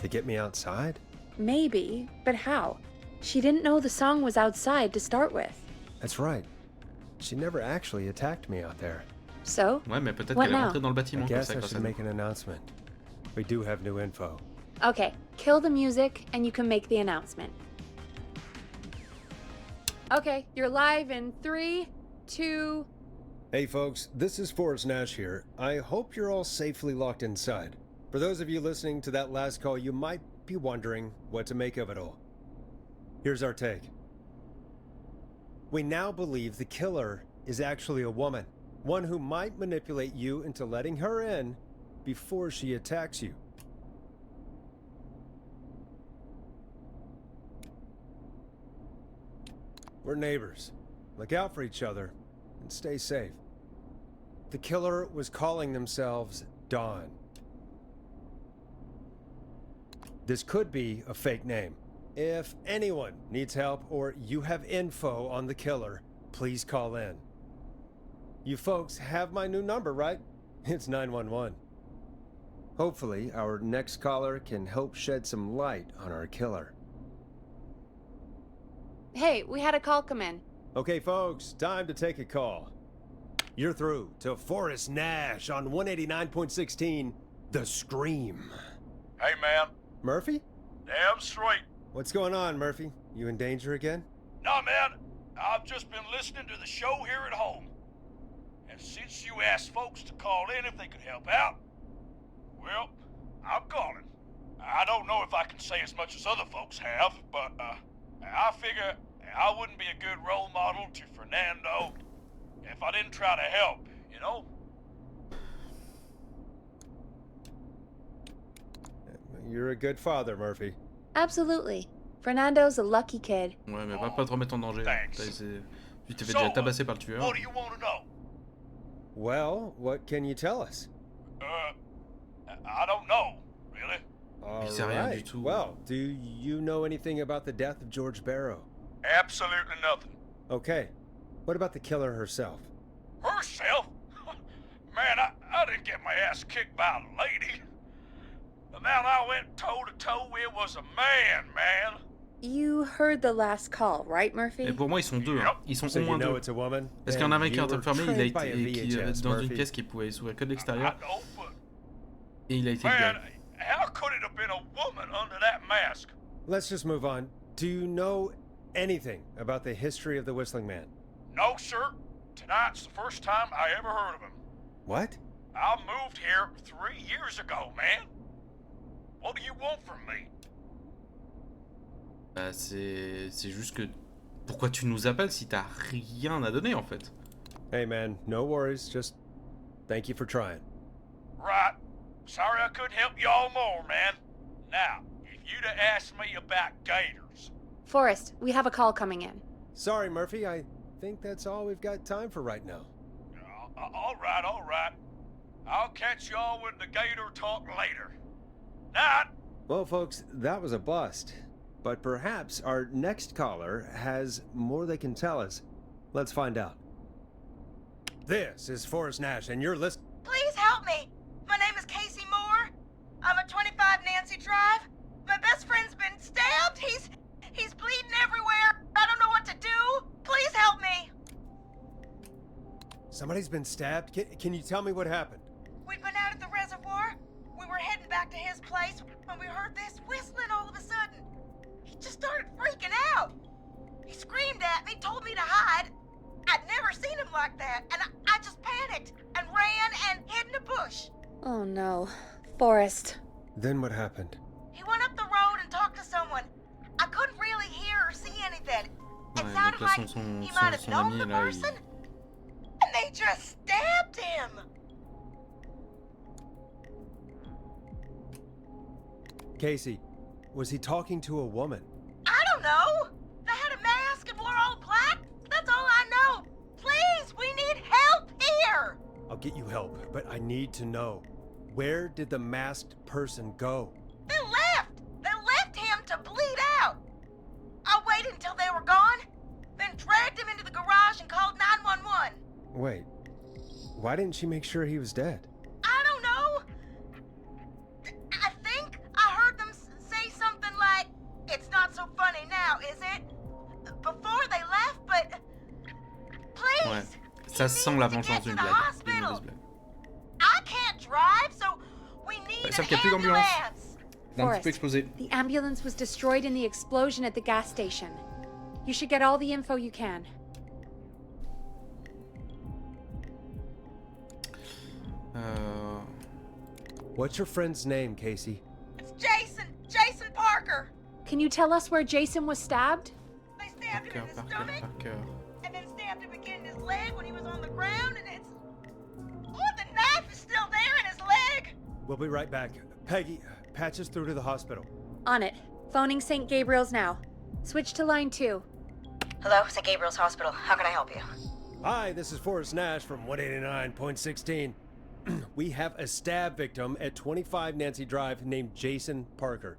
S3: To get me outside?
S2: Maybe, but how? She didn't know the song was outside to start with.
S3: That's right. She never actually attacked me out there.
S2: So?
S1: Ouais, mais peut-être
S2: What
S1: qu'elle est
S2: now?
S1: rentrée dans le
S3: I
S1: bâtiment comme
S3: guess
S1: ça
S3: I
S1: grâce à
S3: should
S1: nous.
S3: make an announcement. We do have new info.
S2: Okay, kill the music and you can make the announcement. Okay, you're live in 3, 2...
S3: Hey folks, this is Forrest Nash here. I hope you're all safely locked inside. For those of you listening to that last call, you might be wondering what to make of it all. Here's our take. We now believe the killer is actually a woman, one who might manipulate you into letting her in before she attacks you. We're neighbors. Look out for each other and stay safe. The killer was calling themselves Dawn. This could be a fake name. If anyone needs help or you have info on the killer, please call in. You folks have my new number, right? It's 911. Hopefully, our next caller can help shed some light on our killer.
S2: Hey, we had a call come in.
S3: Okay, folks, time to take a call. You're through to Forrest Nash on 189.16, The Scream.
S7: Hey, man.
S3: Murphy?
S7: Damn straight.
S3: What's going on, Murphy? You in danger again?
S8: Nah, man. I've just been listening to the show here at home. And since you asked folks to call in if they could help out, well, I'm calling. I don't know if I can say as much as other folks have, but I figure I wouldn't be a good role model to Fernando if I didn't try to help, you know?
S3: You're a good father, Murphy.
S2: Absolutely. Fernando's a lucky kid.
S1: Ouais, mais va pas te remettre en danger.
S8: Thanks.
S1: Tu t'es fait déjà tabasser par le tueur.
S8: What do you want to know?
S3: Well, what can you tell us?
S8: I don't know, really.
S3: All
S1: sait rien du
S3: right.
S1: tout.
S3: Well, do you know anything about the death of George Barrow?
S8: Absolutely nothing.
S3: Okay. What about the killer herself?
S8: Herself? Man, I didn't get my ass kicked by a lady. The man I went toe-to-toe with was a man.
S2: You heard the last call, right,
S1: Et
S2: Murphy?
S1: pour moi, ils sont deux. Hein. Ils sont
S3: So
S1: au
S3: you
S1: moins
S3: know
S1: deux.
S3: it's a woman?
S1: Parce qu'il y en a un mec qui est
S3: And you were
S1: enfermé, il a
S3: trained by a
S1: été qui,
S3: VHS,
S1: dans une
S3: Murphy.
S1: pièce qui pouvait s'ouvrir que de
S8: I
S1: l'extérieur.
S8: know, but
S1: Et il a été
S8: man,
S1: libéré.
S8: how could it have been a woman under that mask?
S3: Let's just move on. Do you know anything about the history of the Whistling Man?
S8: No, sir. Tonight's the first time I ever heard of him.
S3: What?
S8: I moved here 3 years ago, man. What do you want from me?
S1: Bah, c'est juste que... Pourquoi tu nous appelles si t'as rien à donner, en fait?
S3: Hey, man, no worries. Just thank you for trying.
S8: Right. Sorry I couldn't help y'all more, man. Now, if you'd have asked me about gators...
S2: Forrest, we have a call coming in.
S3: Sorry, Murphy. I think that's all we've got time for right now.
S8: All right. I'll catch y'all with the gator talk later. Night.
S3: Well, folks, that was a bust. But perhaps our next caller has more they can tell us. Let's find out. This is Forrest Nash, and you're listening.
S5: Please help me. My name is Casey Moore. I'm at 25 Nancy Drive. My best friend's been stabbed. He's bleeding everywhere. I don't know what to do. Please help me.
S3: Somebody's been stabbed? Can you tell me what happened?
S5: We'd been out at the reservoir. We were heading back to his place when we heard this whistling all of a sudden. He just started freaking out. He screamed at me, told me to hide. I'd never seen him like that, and I just panicked and ran and hid in a bush.
S2: Oh no. Forrest.
S3: Then what happened?
S5: He went up the road and talked to someone. I couldn't really hear or see anything. It
S1: Ouais,
S5: sounded
S1: donc là,
S5: like
S1: son
S5: he might have known
S1: ami,
S5: the
S1: là,
S5: person, and they just stabbed him.
S3: Casey, was he talking to a woman?
S5: I don't know. They had a mask and wore all black. That's all I know. Please, we need help here.
S3: I'll get you help, but I need to know. Where did the masked person go?
S5: They left. They left him to bleed out. I waited until they were gone, then dragged him into the garage and called 911.
S3: Wait, why didn't she make sure he was dead?
S5: I don't know. I think I heard them say something like, "It's not so funny now, is it?" Before they left, but please.
S1: Ouais. Ça sent la vengeance d'une blague. D'une
S5: Hospital.
S1: mauvaise blague.
S5: I can't drive, so we need
S1: Sauf
S5: an
S1: qu'il n'y a plus d'ambulance.
S5: ambulance.
S1: D'un petit
S2: Forrest,
S1: peu explosé.
S2: the ambulance was destroyed in the explosion at the gas station. You should get all the info you can.
S3: What's your friend's name, Casey?
S5: It's Jason Parker.
S2: Can you tell us where Jason was stabbed?
S5: They stabbed him in the
S1: Parker,
S5: stomach,
S1: Parker.
S5: and then stabbed him again in his leg when he was on the ground, and it's... Oh, the knife is still there in his leg!
S3: We'll be right back. Peggy, patch us through to the hospital.
S2: On it. Phoning St. Gabriel's now. Switch to line 2.
S5: Hello, St. Gabriel's Hospital. How can I help you?
S3: Hi, this is Forrest Nash from 189.16. We have a stab victim at 25 Nancy Drive named Jason Parker.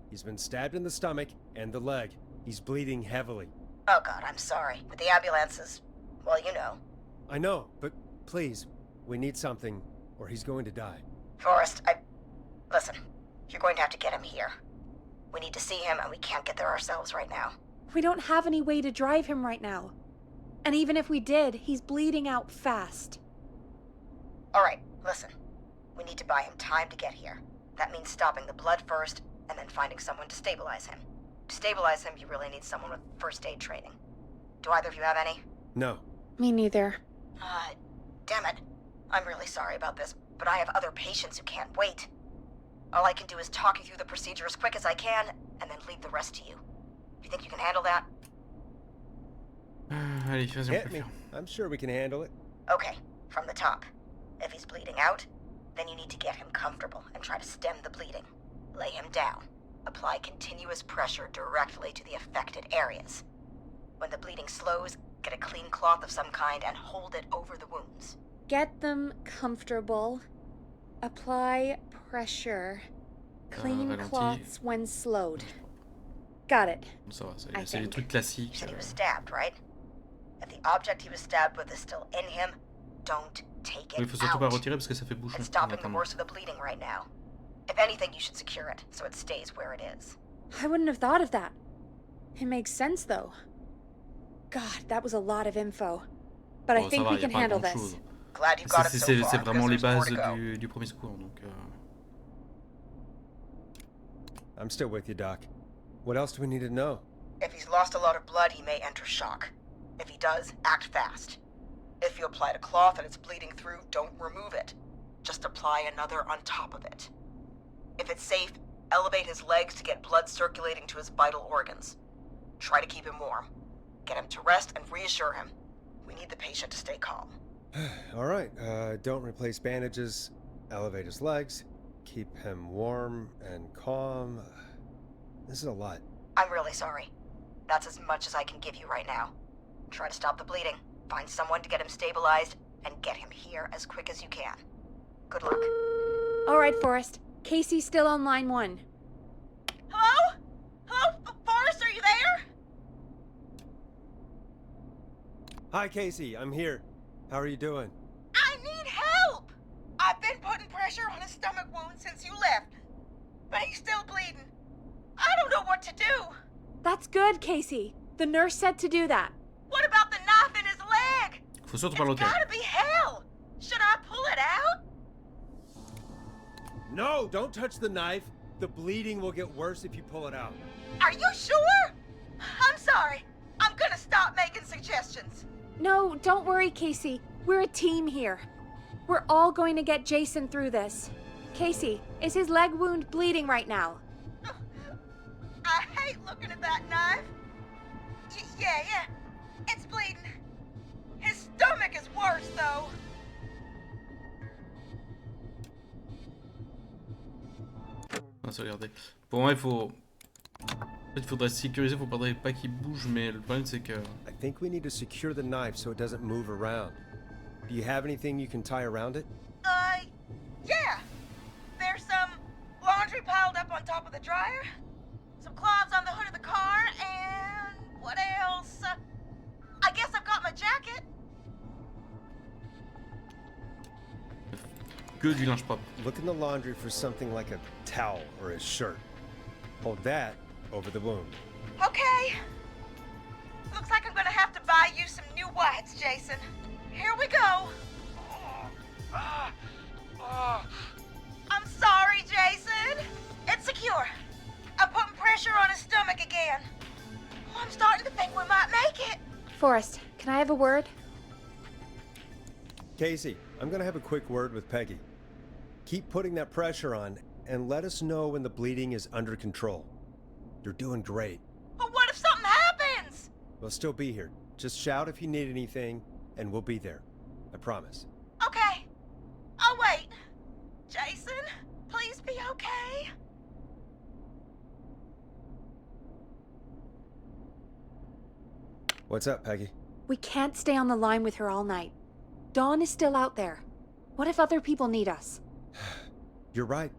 S3: He's been stabbed in the stomach and the leg. He's bleeding heavily.
S5: Oh, God, I'm sorry. With the ambulances, well, you know.
S3: I know, but please, we need something, or he's going to die.
S5: Forrest, Listen, you're going to have to get him here. We need to see him, and we can't get there ourselves right now.
S2: We don't have any way to drive him right now. And even if we did, he's bleeding out fast.
S5: All right, listen. We need to buy him time to get here. That means stopping the blood first, and then finding someone to stabilize him. stabilize him, you really need someone with first aid training. Do either of you have any?
S3: No.
S2: Me neither.
S5: Damn it. I'm really sorry about this, but I have other patients who can't wait. All I can do is talk you through the procedure as quick as I can, and then leave the rest to you. You think you can handle that?
S1: Allez, vas-y, on
S3: Hit
S1: peut le
S3: me.
S1: faire.
S3: I'm sure we can handle it.
S5: Okay, from the top. If he's bleeding out, then you need to get him comfortable and try to stem the bleeding. Lay him down. Apply continuous pressure directly to the affected areas. When the bleeding slows, get a clean cloth of some kind and hold it over the wounds.
S2: Get them comfortable. Apply pressure. Clean
S1: Ralenti.
S2: cloths when slowed. Got it.
S1: Ça va,
S2: I
S1: c'est les
S2: think.
S1: trucs
S5: You
S1: classiques.
S5: said he was stabbed, right? If the object he was stabbed with is still in him, don't take
S1: Il
S5: it
S1: faut surtout pas
S5: out.
S1: retirer parce que ça fait bouchon.
S5: It's stopping the
S1: Attends.
S5: worst of the bleeding right now. If anything, you should secure it so it stays where it is.
S2: I wouldn't have thought of that. It makes sense, though. God, that was a lot of info. But I
S1: Bon, ça
S2: think
S1: va,
S2: we
S1: y a
S2: can
S1: pas
S2: handle
S1: grand-chose.
S2: this.
S5: Glad you got it so
S1: C'est
S5: far,
S1: vraiment les
S5: because
S1: bases
S5: there's more to go.
S1: du premier secours. Donc,
S3: I'm still with you, Doc. What else do we need to know?
S5: If he's lost a lot of blood, he may enter shock. If he does, act fast. If you applied a cloth and it's bleeding through, don't remove it. Just apply another on top of it. If it's safe, elevate his legs to get blood circulating to his vital organs. Try to keep him warm. Get him to rest and reassure him. We need the patient to stay calm.
S3: All right, don't replace bandages, elevate his legs, keep him warm and calm. This is a lot.
S5: I'm really sorry. That's as much as I can give you right now. Try to stop the bleeding, find someone to get him stabilized, and get him here as quick as you can. Good luck.
S2: All right, Forrest. Casey's still on line 1.
S5: Hello? Hello? Forrest, are you there?
S3: Hi, Casey, I'm here. How are you doing?
S5: I need help! I've been putting pressure on his stomach wound since you left, but he's still bleeding. I don't know what to do.
S2: That's good, Casey. The nurse said to do that.
S5: What about the knife in his leg?
S1: faut surtout pas
S5: It's
S1: l'enterrer.
S5: gotta be hell. Should I pull it out?
S3: No, don't touch the knife. The bleeding will get worse if you pull it out.
S5: Are you sure? I'm sorry. I'm gonna stop making suggestions.
S2: No, don't worry, Casey. We're a team here. We're all going to get Jason through this. Casey, is his leg wound bleeding right now?
S5: I hate looking at that knife. Yeah. It's bleeding. His stomach is worse, though.
S1: On va se regarder. Pour moi, il faut. En fait, il faudrait sécuriser, il faudrait pas qu'il bouge, mais le problème c'est que.
S3: I think we need to secure the knife so it doesn't move around. Do you have anything you can tie around it?
S5: Yeah. There's some laundry piled up on top of the dryer, some cloths on the hood of the car, and what else? I guess I've got my jacket.
S1: Que du linge propre.
S3: Look in the laundry for something like a towel or a shirt. Hold that over the wound.
S5: Okay. Looks like I'm gonna have to buy you some new whites, Jason. Here we go. I'm sorry, Jason. It's secure. I'm putting pressure on his stomach again. Oh, I'm starting to think we might make it.
S2: Forrest, can I have a word?
S3: Casey, I'm gonna have a quick word with Peggy. Keep putting that pressure on and let us know when the bleeding is under control. You're doing great.
S5: But what if something happens?
S3: We'll still be here. Just shout if you need anything, and we'll be there. I promise.
S5: Okay. I'll wait. Jason, please be okay.
S3: What's up, Peggy?
S2: We can't stay on the line with her all night. Dawn is still out there. What if other people need us?
S3: You're right.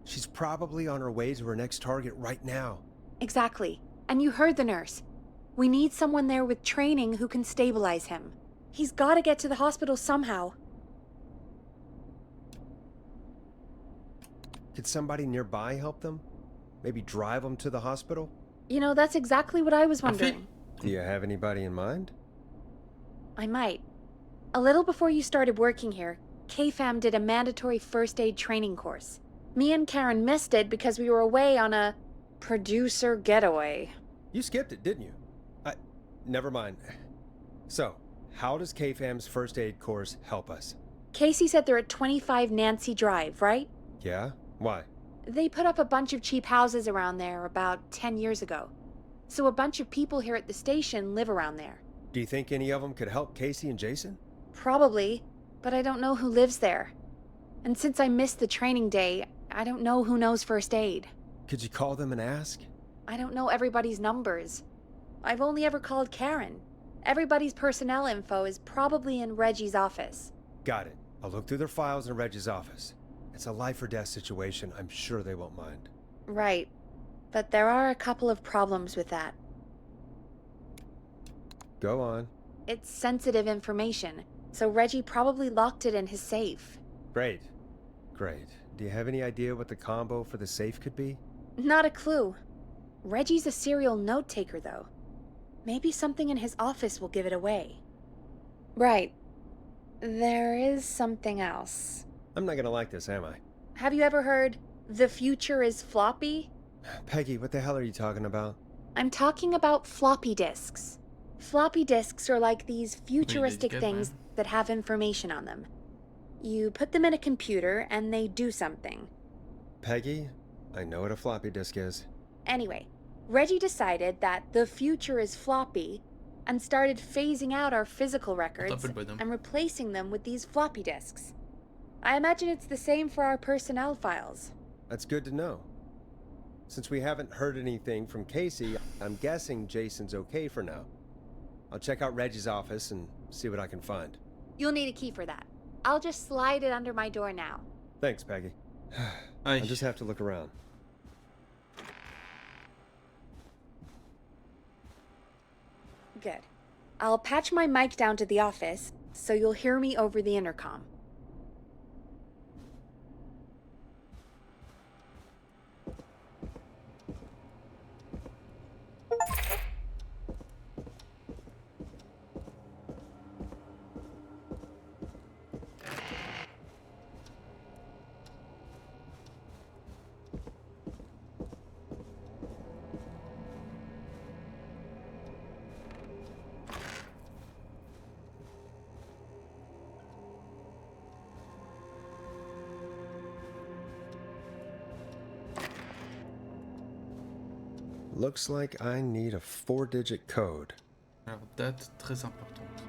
S3: She's probably on her way to her next target right now.
S2: Exactly. And you heard the nurse. We need someone there with training who can stabilize him. He's got to get to the hospital somehow.
S3: Could somebody nearby help them? Maybe drive them to the hospital?
S2: You know, that's exactly what I was wondering.
S3: Do you have anybody in mind?
S2: I might. A little before you started working here, KFAM did a mandatory first aid training course. Me and Karen missed it because we were away on a Producer getaway.
S3: You skipped it, didn't you? Never mind. So, how does KFAM's first aid course help us?
S2: Casey said they're at 25 Nancy Drive, right?
S3: Yeah? Why?
S2: They put up a bunch of cheap houses around there about 10 years ago. So a bunch of people here at the station live around there.
S3: Do you think any of them could help Casey and Jason?
S2: Probably, but I don't know who lives there. And since I missed the training day, I don't know who knows first aid.
S3: Could you call them and ask?
S2: I don't know everybody's numbers. I've only ever called Karen. Everybody's personnel info is probably in Reggie's office.
S3: Got it. I'll look through their files in Reggie's office. It's a life or death situation. I'm sure they won't mind.
S2: Right. But there are a couple of problems with that.
S3: Go on.
S2: It's sensitive information, so Reggie probably locked it in his safe.
S3: Great. Great. Do you have any idea what the combo for the safe could be?
S2: Not a clue. Reggie's a serial note-taker, though. Maybe something in his office will give it away. Right. There is something else.
S3: I'm not gonna like this, am I?
S2: Have you ever heard, "The future is floppy"?
S3: Peggy, what the hell are you talking about?
S2: I'm talking about floppy disks. Floppy disks are like these futuristic things that have information on them. You put them in a computer and they do something.
S3: Peggy, I know what a floppy disk is.
S2: Anyway, Reggie decided that the future is floppy and started phasing out our physical records and replacing them with these floppy disks. I imagine it's the same for our personnel files.
S3: That's good to know. Since we haven't heard anything from Casey, I'm guessing Jason's okay for now. I'll check out Reggie's office and see what I can find.
S2: You'll need a key for that. I'll just slide it under my door now.
S3: Thanks, Peggy. I just have to look around.
S2: Good. I'll patch my mic down to the office, so you'll hear me over the intercom.
S3: Looks like I need a 4-digit code.
S1: Alors, date très importante.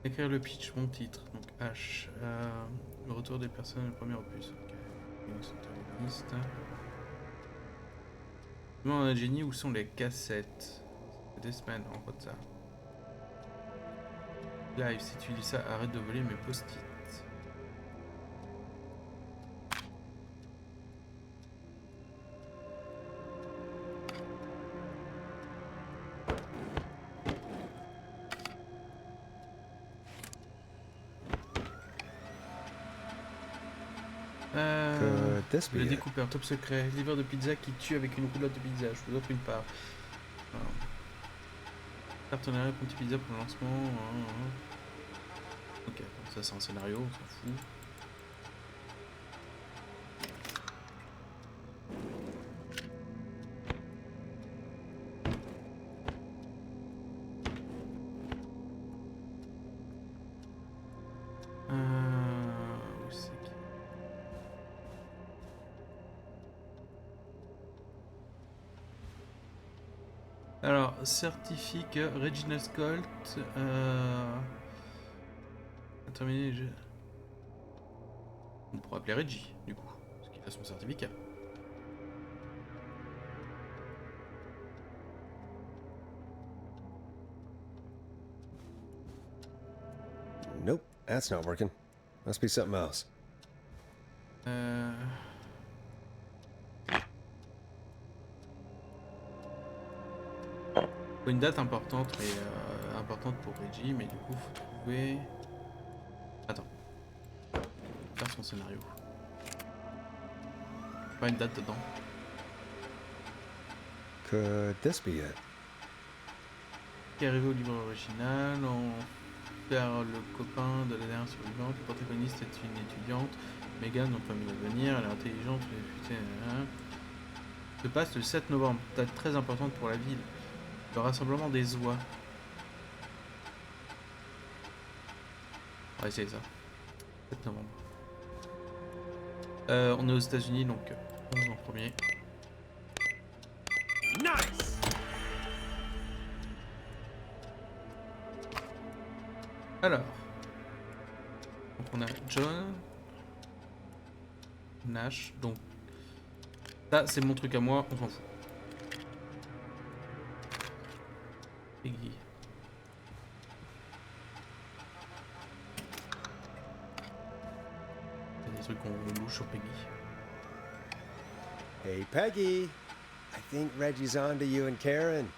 S1: Écrire le pitch, mon titre. Donc H. Le retour des personnes, le premier opus. Ok. Liste. Demande à Jenny où sont les cassettes. C'est des semaines en retard. Live, si tu lis ça, arrête de voler mes post-it. Le découpeur, top secret, livreur de pizza qui tue avec une roulotte de pizza. Je vous offre une part. Partenariat Conti Pizza pour le lancement. Ok, ça c'est un scénario, on s'en fout. Où c'est que... Alors, certifique Regina Colt. Terminé. On pourra appeler Reggie, du coup, parce qu'il a son certificat.
S3: Nope, that's not working. Must be something else.
S1: Une date importante, mais importante pour Reggie, mais du coup faut trouver. Attends. Faire son scénario. Pas une date dedans.
S3: Could this be it?
S1: Qui est arrivé au livre original en Faire le copain de la dernière survivante. Le protagoniste est une étudiante. Megan, donc famille d'avenir, elle est intelligente, se passe le 7 novembre, date très importante pour la ville. Le rassemblement des oies. On va essayer ça. 7 novembre. On est aux États-Unis, donc 11 en premier.
S3: Nice!
S1: Alors. Donc on a John. Nash. Donc. Ça, c'est mon truc à moi, on s'en fout. Peggy. Il y a des trucs qu'on louche sur Peggy.
S3: Hey, Peggy. I think Reggie's on to you and Karen.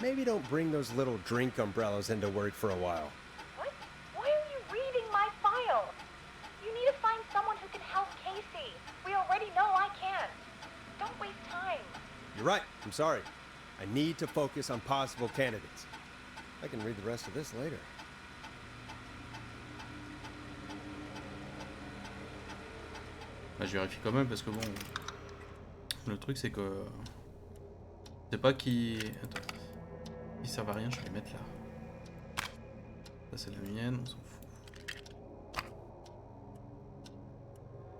S3: Maybe don't bring those little drink umbrellas into work for a while.
S9: What? Why are you reading my file? You need to find someone who can help Casey. We already know I can't. Don't waste time.
S3: You're right. I'm sorry. I need to focus on possible candidates. I can read the rest of this later.
S1: Bah, je vérifie quand même parce que bon. Le truc c'est que. Je sais pas qui. Attends. Qui servent à rien, je vais les mettre là. Ça c'est la mienne, on s'en fout.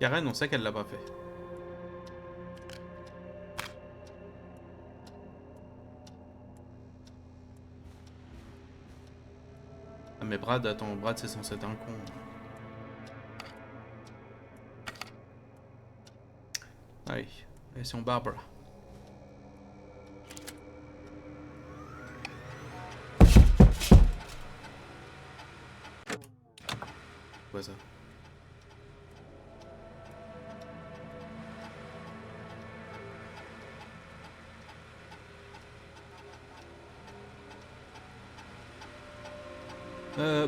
S1: Karen, on sait qu'elle l'a pas fait. Ah mais Brad, attends, Brad c'est censé être un con. Allez, laissons Barbara. Quoi ça?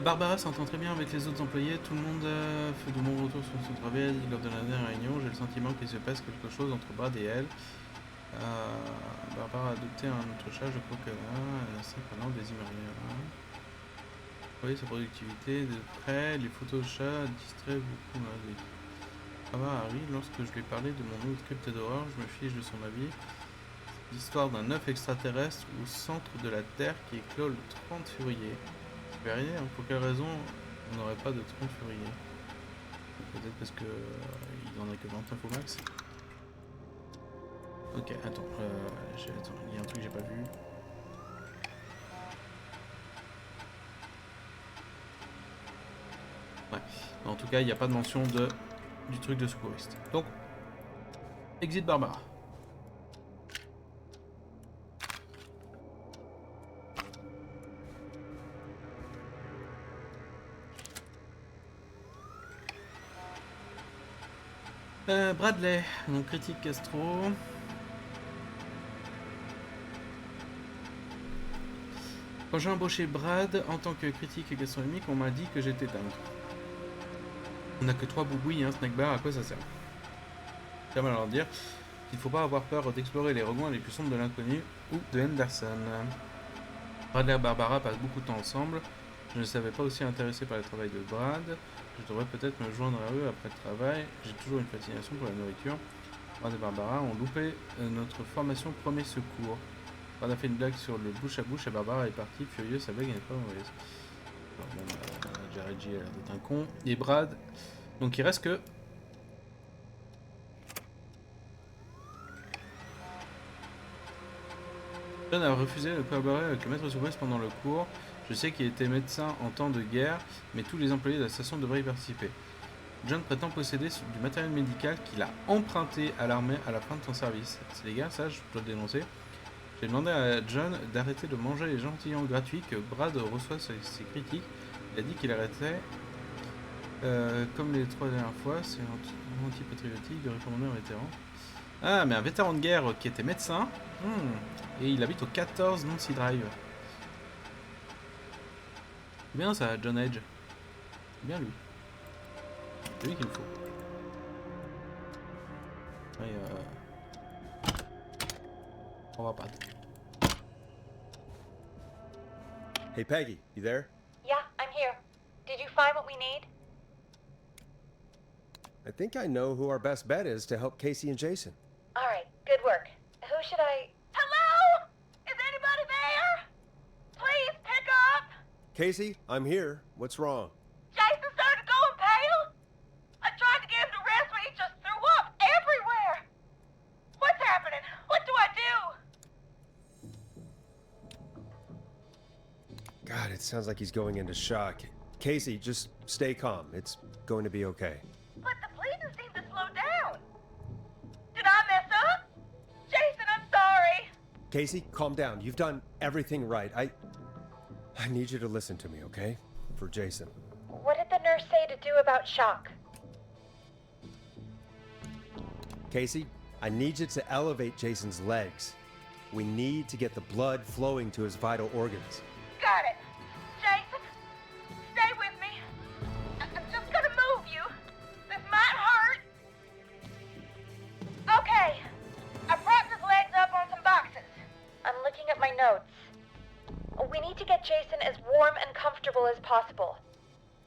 S1: Barbara s'entend très bien avec les autres employés, tout le monde fait de bons retours sur son travail lors de la dernière réunion. J'ai le sentiment qu'il se passe quelque chose entre Brad et elle. Barbara a adopté un autre chat, je crois qu'elle a 5 ans, des imaginaires. Oui, sa productivité de près, les photos de chat distraient beaucoup ma vie. Ça va, Harry, lorsque je lui ai parlé de mon nouveau script d'horreur, je me fiche de son avis. L'histoire d'un œuf extraterrestre au centre de la Terre qui éclot le 30 février. Pour quelle raison on n'aurait pas de 30 février? Peut-être parce que il en a que 29 au max. Ok, attends, il y a un truc que j'ai pas vu. Ouais, en tout cas, il n'y a pas de mention du truc de secouriste. Donc, exit Barbara. Bradley, donc critique Castro. Quand j'ai embauché Brad en tant que critique gastronomique, on m'a dit que j'étais dingue. On n'a que 3 boubouilles et un snack bar, à quoi ça sert? Tiens, alors dire qu'il ne faut pas avoir peur d'explorer les recoins les plus sombres de l'inconnu ou de Henderson. Bradley et Barbara passent beaucoup de temps ensemble. Je ne savais pas aussi intéressé par le travail de Brad. Je devrais peut-être me joindre à eux après le travail. J'ai toujours une fascination pour la nourriture. Brad et Barbara ont loupé notre formation premier secours. Brad a fait une blague sur le bouche à bouche et Barbara est partie furieuse. Sa blague n'est pas mauvaise. Alors bon, Jared G a l'air d'être un con. Et Brad. Donc il reste que. John a refusé de collaborer avec le maître secouriste pendant le cours. Je sais qu'il était médecin en temps de guerre, mais tous les employés de la station devraient y participer. John prétend posséder du matériel médical qu'il a emprunté à l'armée à la fin de son service. C'est les gars, ça je dois le dénoncer. J'ai demandé à John d'arrêter de manger les gentillons gratuits que Brad reçoit sur ses critiques. Il a dit qu'il arrêtait, comme les 3 dernières fois, c'est anti-patriotique de recommander un vétéran. Ah, mais un vétéran de guerre qui était médecin, et il habite au 14 Nancy Drive. C'est bien ça, John Edge. C'est bien lui. C'est lui qu'il faut. Allez, on va pas.
S3: Hey, Peggy, you there?
S9: Yeah, I'm here. Did you find what we need?
S3: I think I know who our best bet is to help Casey and Jason.
S9: All right, good work. Who should I...
S5: Hello? Is anybody there? Please pick up.
S3: Casey, I'm here. What's wrong?
S5: Jason started going pale. I tried to get him to rest, but he just threw up everywhere. What's happening? What do I do?
S3: God, it sounds like he's going into shock. Casey, just stay calm. It's going to be okay.
S5: But the bleeding seemed to slow down. Did I mess up? Jason, I'm sorry.
S3: Casey, calm down. You've done everything right. I need you to listen to me, okay? For Jason.
S9: What did the nurse say to do about shock?
S3: Casey, I need you to elevate Jason's legs. We need to get the blood flowing to his vital organs.
S5: Got it. Jason, stay with me. I'm just gonna move you. This might hurt. Okay. I propped his legs up on some boxes.
S9: I'm looking at my notes. We need to get Jason as warm and comfortable as possible.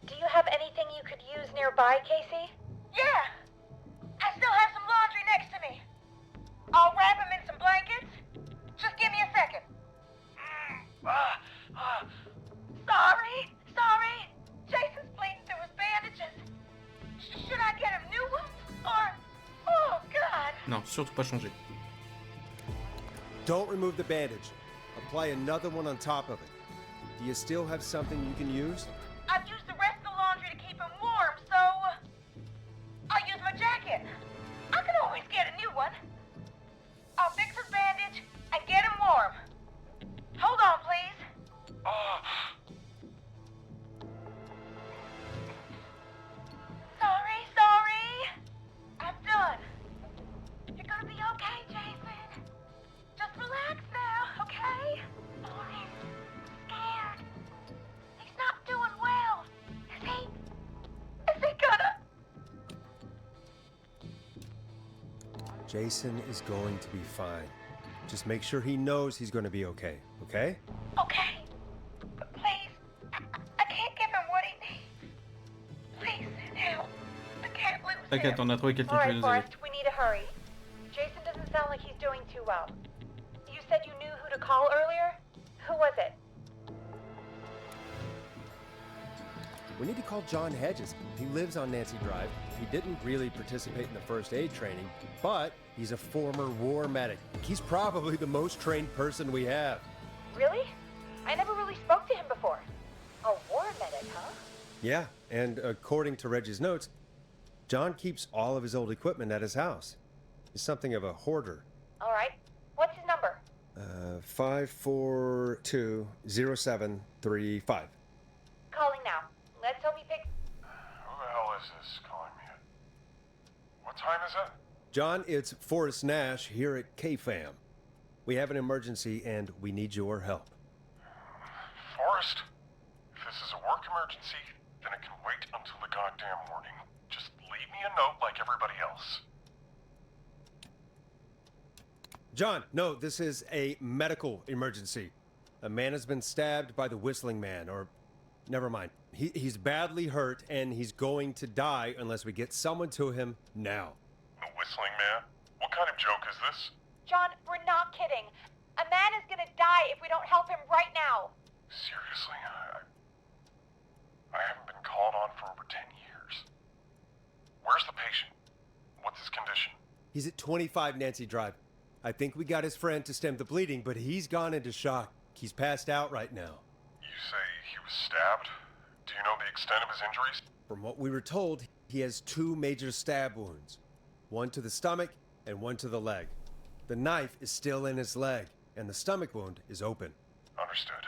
S9: Do you have anything you could use nearby, Casey?
S5: Yeah. I still have some laundry next to me. I'll wrap him in some blankets. Just give me a second. Sorry. Jason's bleeding through his bandages. Should I get him new ones? Or... Oh, God.
S1: Non, surtout pas changer.
S3: Don't remove the bandage. Apply another one on top of it. Do you still have something you can use?
S5: I've used the rest of the laundry to keep him warm, so... I'll use my jacket. I can always get a new one. I'll fix his bandage and get him warm. Hold on, please. Sorry. I'm done. You're gonna be okay, Jason. Just relax now, okay? Oh, he's scared. He's not doing well. Is he gonna...
S3: Jason is going to be fine. Just make sure he knows he's going to be okay, okay?
S5: Okay. But please, I can't give him what he needs. Please send help. I can't lose
S1: T'inquiète,
S5: him.
S1: on a trouvé quelqu'un
S9: All
S1: qui
S9: right,
S1: va nous aider.
S9: Forrest, we need to hurry. Jason doesn't sound like he's doing too well. You said you knew who to call earlier? Who was it?
S3: We need to call John Hedges. He lives on Nancy Drive. He didn't really participate in the first aid training, but he's a former war medic. He's probably the most trained person we have.
S9: Really? I never really spoke to him before. A war medic, huh?
S3: Yeah, and according to Reggie's notes, John keeps all of his old equipment at his house. He's something of a hoarder.
S9: All right. What's his number?
S3: 5420735.
S9: Calling now. Let's hope he picks...
S7: Who the hell is this calling me? What time is it?
S3: John, it's Forrest Nash here at KFAM. We have an emergency and we need your help.
S7: Forrest? If this is a work emergency, then it can wait until the goddamn morning. Just leave me a note like everybody else.
S3: John, no, this is a medical emergency. A man has been stabbed by the Whistling Man, or... Never mind. He's badly hurt, and he's going to die unless we get someone to him now.
S7: The Whistling Man? What kind of joke is this?
S9: John, we're not kidding. A man is gonna die if we don't help him right now.
S7: Seriously? I haven't been called on for over 10 years. Where's the patient? What's his condition?
S3: He's at 25 Nancy Drive. I think we got his friend to stem the bleeding, but he's gone into shock. He's passed out right now.
S7: You say he was stabbed? Do you know the extent of his injuries?
S3: From what we were told, he has 2 major stab wounds. One to the stomach and one to the leg. The knife is still in his leg, and the stomach wound is open.
S7: Understood.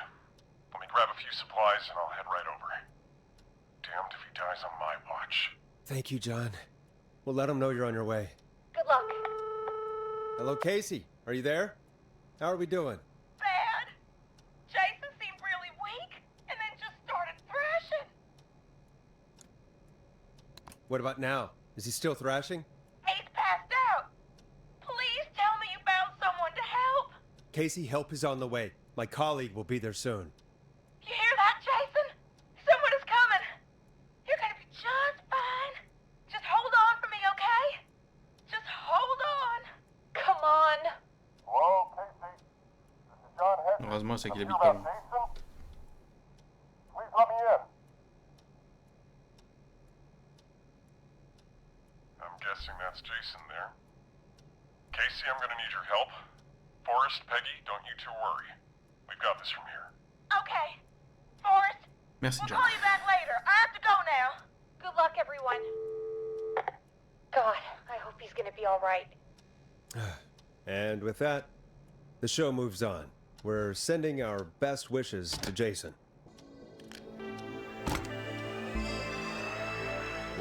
S7: Let me grab a few supplies and I'll head right over. Damned if he dies on my watch.
S3: Thank you, John. We'll let him know you're on your way.
S9: Good luck.
S3: Hello, Casey. Are you there? How are we doing?
S5: Bad. Jason seemed really weak and then just started thrashing.
S3: What about now? Is he still thrashing?
S5: He's passed out. Please tell me you found someone to help.
S3: Casey, help is on the way. My colleague will be there soon.
S5: You hear that, Jason? Someone is coming.
S1: Heureusement, c'est qu'il
S10: Have
S1: habite
S10: you
S1: pas
S10: met
S1: loin.
S10: Jason? Please let me in. I'm guessing that's Jason there. Casey, I'm gonna need your help. Forrest, Peggy, don't you two worry. We've got this from here.
S9: Okay. Forrest,
S1: Merci,
S9: we'll
S1: John.
S9: call you back later. I have to go now. Good luck, everyone. God, I hope he's gonna be all right.
S3: And with that, the show moves on. We're sending our best wishes to Jason.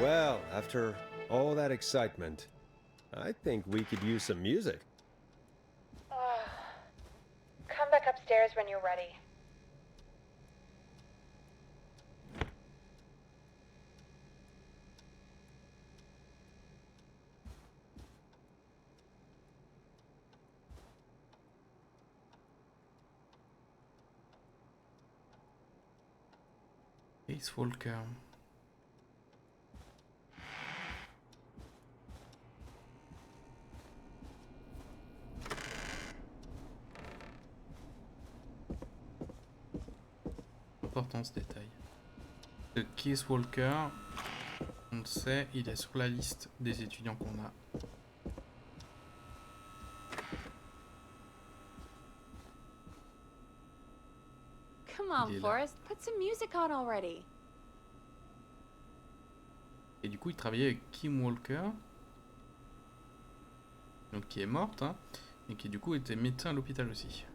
S3: Well, after all that excitement, I think we could use some music.
S2: Come back upstairs when you're ready.
S1: Ace Walker. Important ce détail. Le Keith Walker, on le sait, il est sur la liste des étudiants qu'on a.
S2: Come on,
S1: Il est là.
S2: Forrest, put some music on already.
S1: Et du coup, il travaillait avec Kim Walker, donc qui est morte, hein, et qui du coup était médecin à l'hôpital aussi.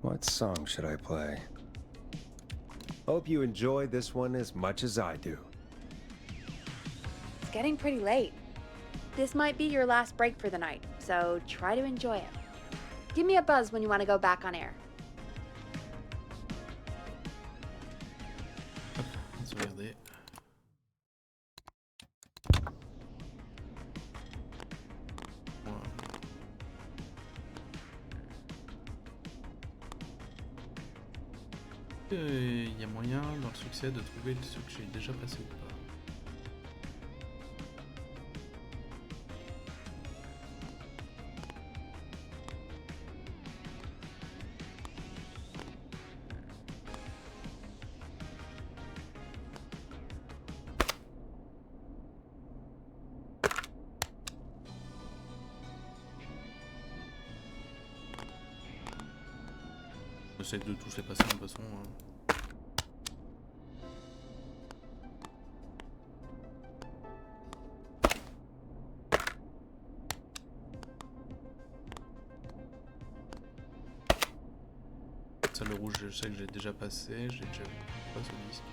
S3: What song should I play? Hope you enjoy this one as much as I do.
S2: It's getting pretty late. This might be your last break for the night, so try to enjoy it. Give me a buzz when you want to go back on air.
S1: Hop, on va regarder. Il y a moyen dans le succès de trouver ceux que j'ai déjà passé ou pas. J'essaie de tous les passer de toute façon. Ça, le rouge, je sais que j'ai déjà passé. J'ai déjà pas ce disque.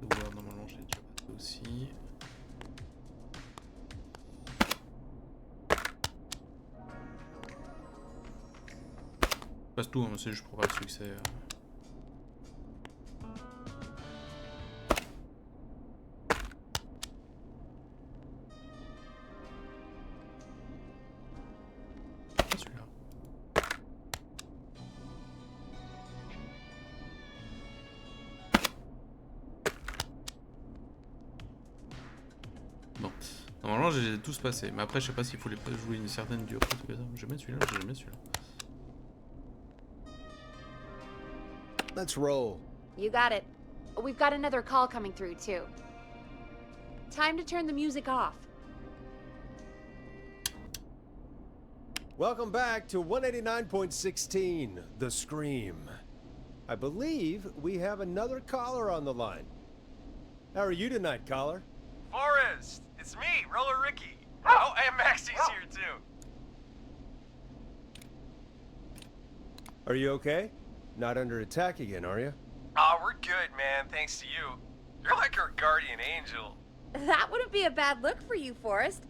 S1: Le voir normalement, j'ai déjà passé aussi. Je passe tout, hein, c'est juste pour avoir le succès. Ah, celui-là. Bon, normalement j'ai tous passés, mais après je sais pas s'il faut les jouer une certaine durée. Je vais mettre celui-là, je vais mettre celui-là.
S3: Let's roll.
S2: You got it. We've got another call coming through, too. Time to turn the music off.
S3: Welcome back to 189.16, The Scream. I believe we have another caller on the line. How are you tonight, caller?
S7: Forrest, it's me, Roller Ricky. Oh, and Maxie's here too.
S3: Are you okay? Not under attack again, are you?
S7: Oh, we're good, man, thanks to you. You're like our guardian angel.
S2: That wouldn't be a bad look for you, Forrest.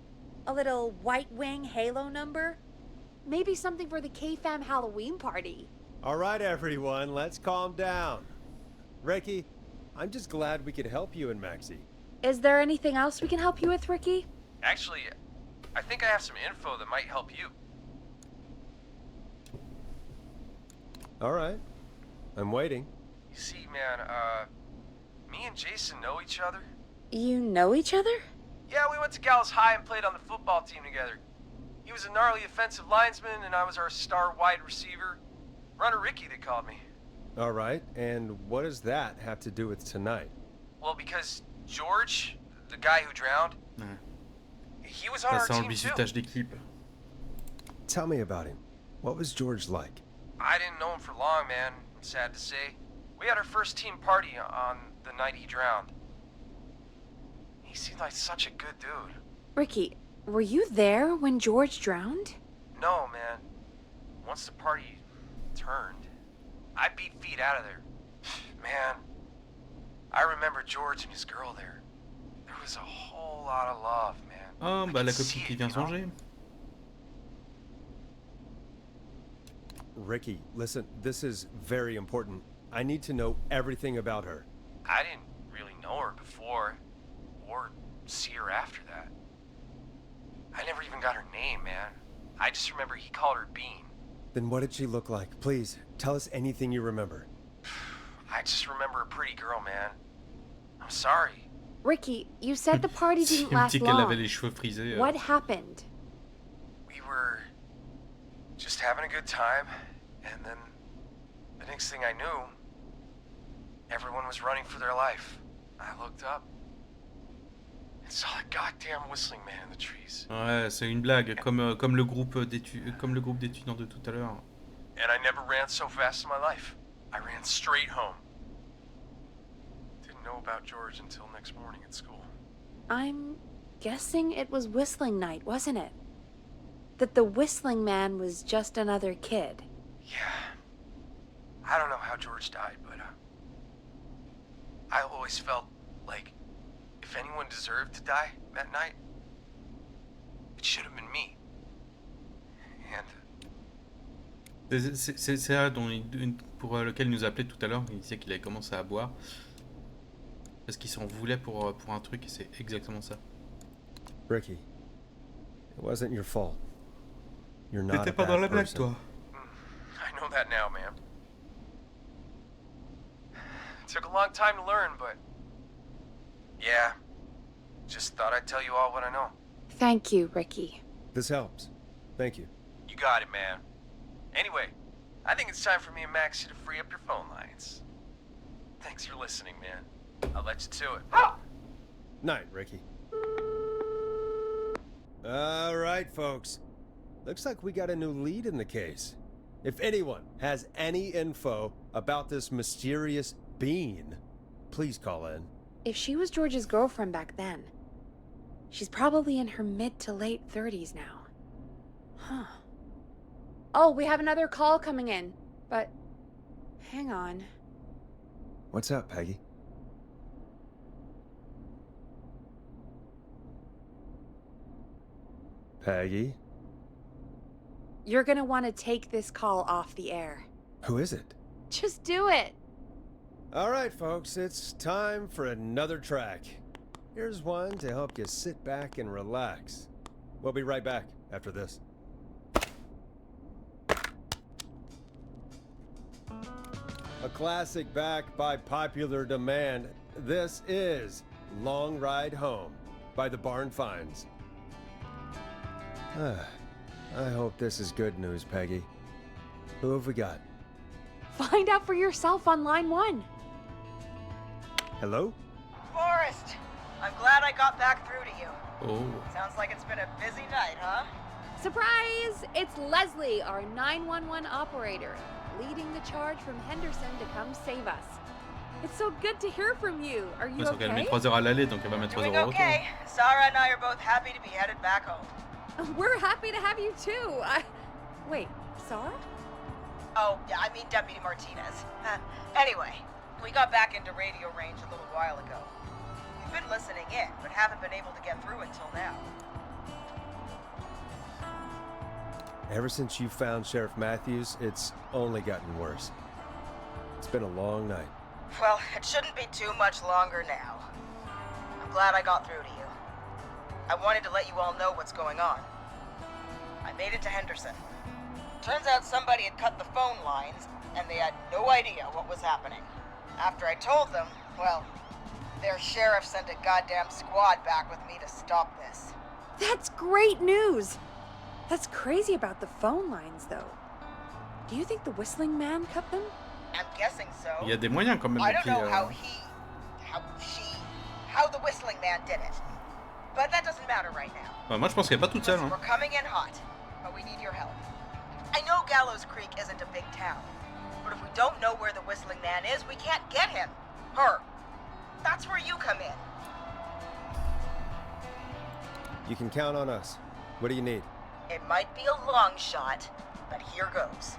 S2: A little White Wing Halo number? Maybe something for the K-Fam Halloween party.
S3: All right, everyone, let's calm down. Ricky, I'm just glad we could help you and Maxie.
S2: Is there anything else we can help you with, Ricky?
S7: Actually, I think I have some info that might help you.
S3: All right, I'm waiting.
S7: You see, man, me and Jason know each other.
S2: You know each other?
S7: Yeah, we went to Gallows High and played on the football team together. He was a gnarly offensive linesman, and I was our star wide receiver. Runner Ricky, they called me.
S3: All right, and what does that have to do with tonight?
S7: Well, because George, the guy who drowned,
S1: Ouais.
S7: he was on
S1: Bah,
S7: our
S1: c'est un
S7: team too.
S1: bisutage d'équipe.
S3: Tell me about him. What was George like?
S7: I didn't know him for long, man. Sad to say. We had our first team party on the night he drowned. He seemed like such a good dude.
S2: Ricky, were you there when George drowned?
S7: No, man. Once the party turned, I beat feet out of there. Man, I remember George and his girl there. There was a whole lot of love, man.
S1: Oh,
S7: I
S1: bah la
S7: could see
S1: copine qui
S7: it,
S1: vient
S7: you know?
S1: songer.
S3: Ricky, listen, this is very important. I need to know everything about her.
S7: I didn't really know her before, or see her after that. I never even got her name, man. I just remember he called her Bean.
S3: Then what did she look like? Please, tell us anything you remember.
S7: I just remember a pretty girl, man. I'm sorry.
S2: Ricky, you said the party
S1: Si
S2: didn't
S1: on me
S2: last
S1: dit qu'elle avait
S2: long.
S1: les cheveux frisés.
S2: What happened?
S7: We were just having a good time, and then the next thing I knew, everyone was running for their life. I looked up and saw a goddamn whistling man in the trees.
S1: Ouais, c'est une blague, comme le groupe d'étudiants de tout à l'heure.
S7: And I never ran so fast in my life. I ran straight home. Didn't know about George until next morning at school.
S2: I'm guessing it was whistling night, wasn't it? That the whistling man was just another kid.
S7: Yeah. I don't know how George died, but I always felt like if anyone deserved to die that night, it should have been me. And
S1: C'est ça pour lequel il nous appelait tout à l'heure. Il disait qu'il avait commencé à boire. Parce qu'il s'en voulait pour un truc et c'est exactement ça.
S3: Ricky, it wasn't your fault. You're not
S1: T'étais
S3: a
S1: pas dans la
S3: bad
S1: blague,
S3: person.
S1: toi.
S7: I know that now, man. It took a long time to learn, but yeah, just thought I'd tell you all what I know.
S2: Thank you, Ricky.
S3: This helps. Thank you.
S7: You got it, man. Anyway, I think it's time for me and Maxie to free up your phone lines. Thanks for listening, man. I'll let you to it.
S3: Night, Ricky. All right, folks. Looks like we got a new lead in the case. If anyone has any info about this mysterious being, please call in.
S2: If she was George's girlfriend back then, she's probably in her mid to late 30s now. Huh. Oh, we have another call coming in, but hang on.
S3: What's up, Peggy? Peggy?
S2: You're gonna want to take this call off the air.
S3: Who is it?
S2: Just do it.
S3: All right, folks, it's time for another track. Here's one to help you sit back and relax. We'll be right back after this. A classic back by popular demand. This is Long Ride Home by the Barn Finds. I hope this is good news, Peggy. Who have we got?
S2: Find out for yourself on line 1.
S3: Hello?
S5: Forrest, I'm glad I got back through to you.
S1: Oh.
S5: Sounds like it's been a busy night, huh?
S2: Surprise! It's Leslie, our 911 operator, leading the charge from Henderson to come save us. It's so good to hear from you. Are you
S1: Ouais, sauf qu'elle met
S2: okay?
S1: 3 heures à l'aller, donc elle va mettre 3
S5: Doing
S1: heures au retour.
S5: okay. Sarah and I are both happy to be headed back home.
S2: We're happy to have you too. Wait, Sarah?
S5: Oh, yeah, I mean Deputy Martinez. Anyway, we got back into radio range a little while ago. We've been listening in, but haven't been able to get through until now.
S3: Ever since you found Sheriff Matthews, it's only gotten worse. It's been a long night.
S5: Well, it shouldn't be too much longer now. I'm glad I got through to you. I wanted to let you all know what's going on. I made it to Henderson. Turns out somebody had cut the phone lines, and they had no idea what was happening. After I told them, well, their sheriff sent a goddamn squad back with me to stop this.
S2: That's great news! That's crazy about the phone lines, though. Do you think the whistling man cut them?
S5: I'm guessing so.
S1: Il y a des moyens quand même
S5: I don't
S1: d'écrire.
S5: know how the whistling man did it. But that doesn't matter right now.
S1: Bah, moi je pense qu'elle est pas toute seule. Hein.
S5: We're coming in hot, but we need your help. I know Gallows Creek isn't a big town, but if we don't know where the whistling man is, we can't get him. Her. That's where you come in.
S3: You can count on us. What do you need?
S5: It might be a long shot, but here goes.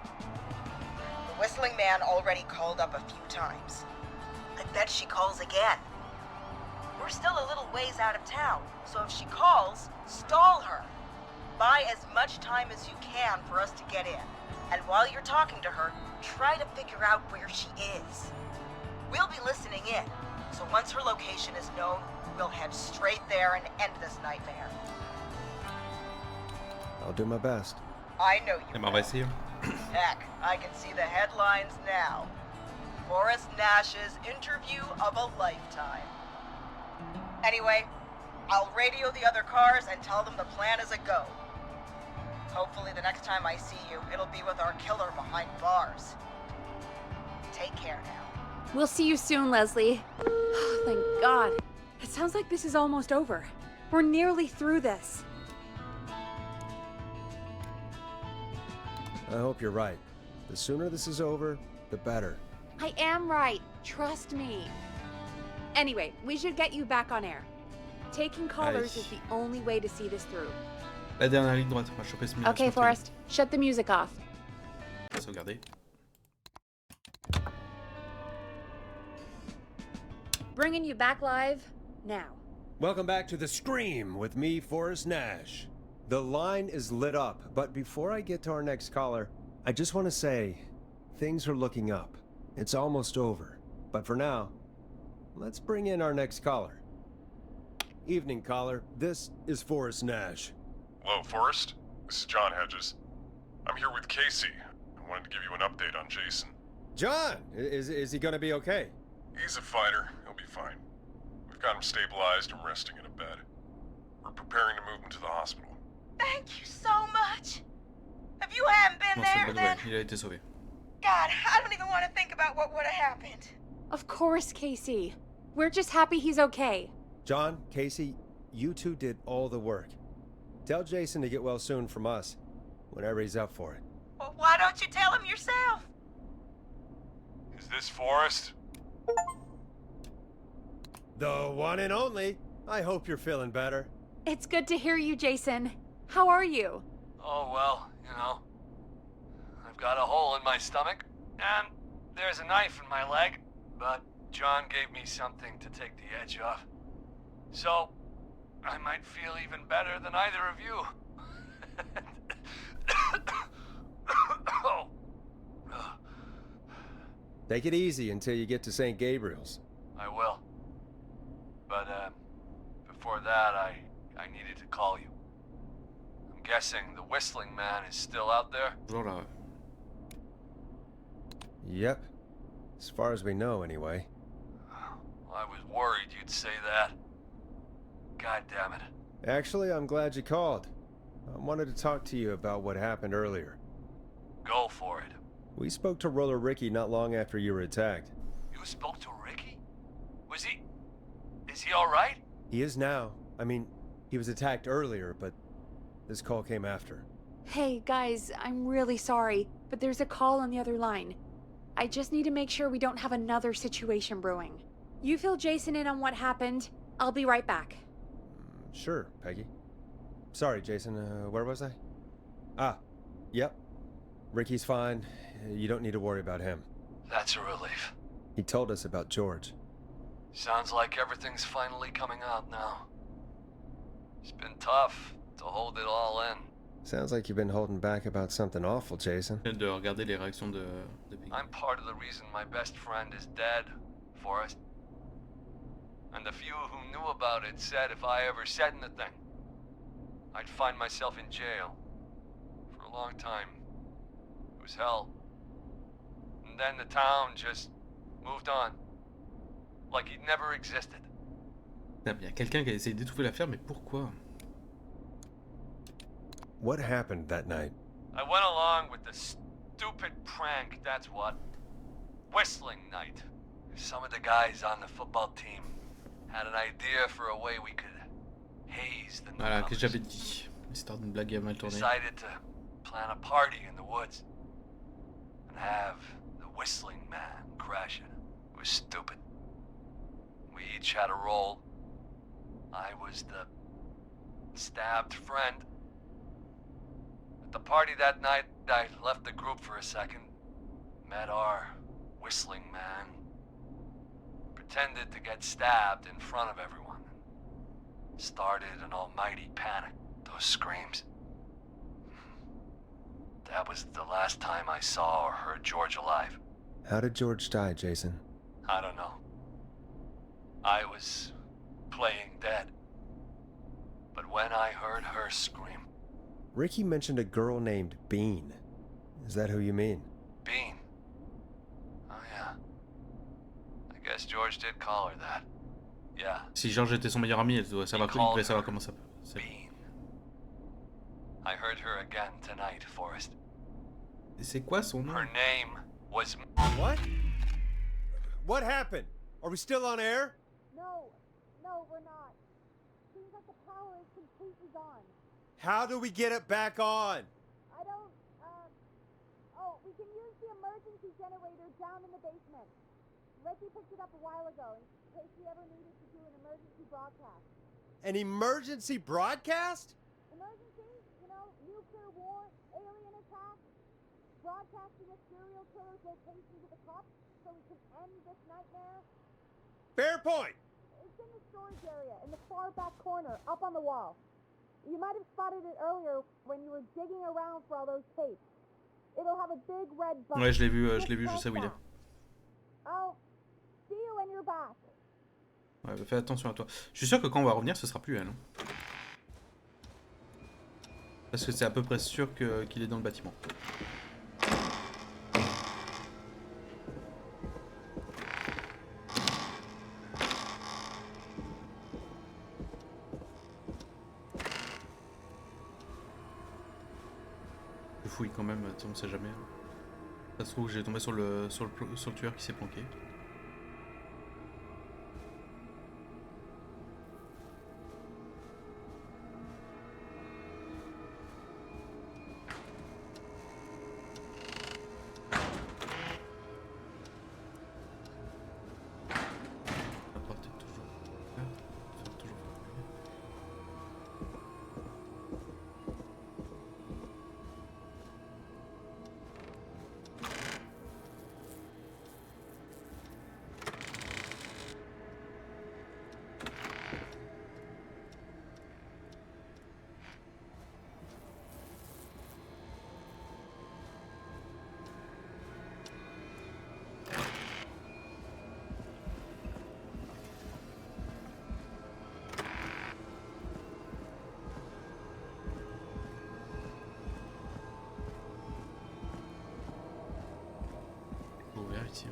S5: The whistling man already called up a few times. I bet she calls again. We're still a little ways out of town, so if she calls, stall her. Buy as much time as you can for us to get in. And while you're talking to her, try to figure out where she is. We'll be listening in, so once her location is known, we'll head straight there and end this nightmare.
S3: I'll do my best.
S5: I know
S1: Eh
S5: you
S1: ben, on va essayer.
S5: Heck, I can see the headlines now. Forrest Nash's interview of a lifetime. Anyway, I'll radio the other cars and tell them the plan is a go. Hopefully the next time I see you, it'll be with our killer behind bars. Take care now.
S2: We'll see you soon, Leslie. Thank God. It sounds like this is almost over. We're nearly through this.
S3: I hope you're right. The sooner this is over, the better.
S2: I am right. Trust me. Anyway, we should get you back on air. Taking callers
S1: Aye.
S2: is the only way to see this through.
S1: La dernière ligne droite, on va choper ce mur.
S2: Okay, Forrest, shut the music off.
S1: Sauvegarder.
S2: Bringing you back live now.
S3: Welcome back to The Scream with me, Forrest Nash. The line is lit up, but before I get to our next caller, I just want to say, things are looking up. It's almost over. But for now, let's bring in our next caller. Evening, caller. This is Forrest Nash.
S10: Hello, Forrest. This is John Hedges. I'm here with Casey. I wanted to give you an update on Jason.
S3: John! Is he gonna be okay?
S10: He's a fighter. He'll be fine. We've got him stabilized and resting in a bed. We're preparing to move him to the hospital.
S5: Thank you so much. If you hadn't been
S1: Non, c'est
S5: there,
S1: une bonne
S5: then...
S1: nouvelle. Il a été sauvé.
S5: God, I don't even want to think about what would have happened.
S2: Of course, Casey. We're just happy he's okay.
S3: John, Casey, you two did all the work. Tell Jason to get well soon from us, whenever he's up for it.
S5: Well, why don't you tell him yourself?
S10: Is this Forrest?
S3: The one and only. I hope you're feeling better.
S2: It's good to hear you, Jason. How are you?
S11: Oh, well, you know. I've got a hole in my stomach, and there's a knife in my leg, but John gave me something to take the edge off. So, I might feel even better than either of you. Oh.
S3: Take it easy until you get to St. Gabriel's.
S11: I will. But, before that, I needed to call you. I'm guessing the whistling man is still out there?
S1: Toujours là.
S3: Yep. As far as we know, anyway.
S11: I was worried you'd say that. God damn it.
S3: Actually, I'm glad you called. I wanted to talk to you about what happened earlier.
S11: Go for it.
S3: We spoke to Roller Ricky not long after you were attacked.
S11: You spoke to Ricky? Is he alright?
S3: He is now. I mean, he was attacked earlier, but this call came after.
S2: Hey, guys, I'm really sorry, but there's a call on the other line. I just need to make sure we don't have another situation brewing. You fill Jason in on what happened. I'll be right back.
S3: Sure, Peggy. Sorry, Jason, where was I? Ah, yep. Ricky's fine. You don't need to worry about him.
S11: That's a relief.
S3: He told us about George.
S11: Sounds like everything's finally coming out now. It's been tough to hold it all in.
S3: Sounds like you've been holding back about something awful, Jason.
S1: De regarder les réactions de Peggy.
S11: I'm part of the reason my best friend is dead, Forrest. And the few who knew about it said if I ever said anything, I'd find myself in jail. For a long time. It was hell. And then the town just moved on. like he'd never existed.
S1: Il y a quelqu'un qui a essayé d'étouffer l'affaire, mais pourquoi?
S3: What happened that night?
S11: I went along with the stupid prank, that's what. Whistling night. Some of the guys on the football team had an idea for a way we could haze the
S1: Voilà, que
S11: newcomers.
S1: j'avais dit. L'histoire d'une blague mal tournée.
S11: Decided to plan a party in the woods and have the whistling man crash it. It was stupid. We each had a role. I was the stabbed friend. At the party that night, I left the group for a second, met our whistling man, pretended to get stabbed in front of everyone, started an almighty panic. Those screams. That was the last time I saw or heard George alive.
S3: How did George die, Jason?
S11: I don't know. I was playing dead. But when I heard her scream...
S3: Ricky mentioned a girl named Bean. Is that who you mean?
S11: Bean. Oh yeah. I guess George did call her that. Yeah.
S1: Si George était son meilleur ami, elle doit savoir, il devrait savoir comment ça.
S11: Bean. I heard her again tonight, Forrest.
S1: C'est quoi son nom?
S11: Her name was...
S3: What? What happened? Are we still on air?
S9: No, we're not. Seems like the power is completely gone.
S3: How do we get it back on?
S9: I don't, oh, we can use the emergency generator down in the basement. Ricky picked it up a while ago in case we ever needed to do an emergency broadcast.
S3: An emergency broadcast?
S9: Emergency? You know, nuclear war, alien attack, broadcasting a serial killer's location to the cops so we can end this nightmare.
S3: Fair point!
S9: It's in the storage area, in the far back corner, up on the wall. You might have spotted it earlier when you were digging around for all those tapes. It'll have a big red button.
S1: Ouais, je l'ai vu, je sais où il est.
S9: Oh, see you when you're back.
S1: Ouais, bah, fais attention à toi. Je suis sûr que quand on va revenir, ce sera plus elle. Hein. Parce que c'est à peu près sûr qu'il est dans le bâtiment. Je fouille quand même, on sait jamais. Ça se trouve, j'ai tombé sur le tueur qui s'est planqué. La porte est toujours ouverte. Toujours fermée. Ouvert ici.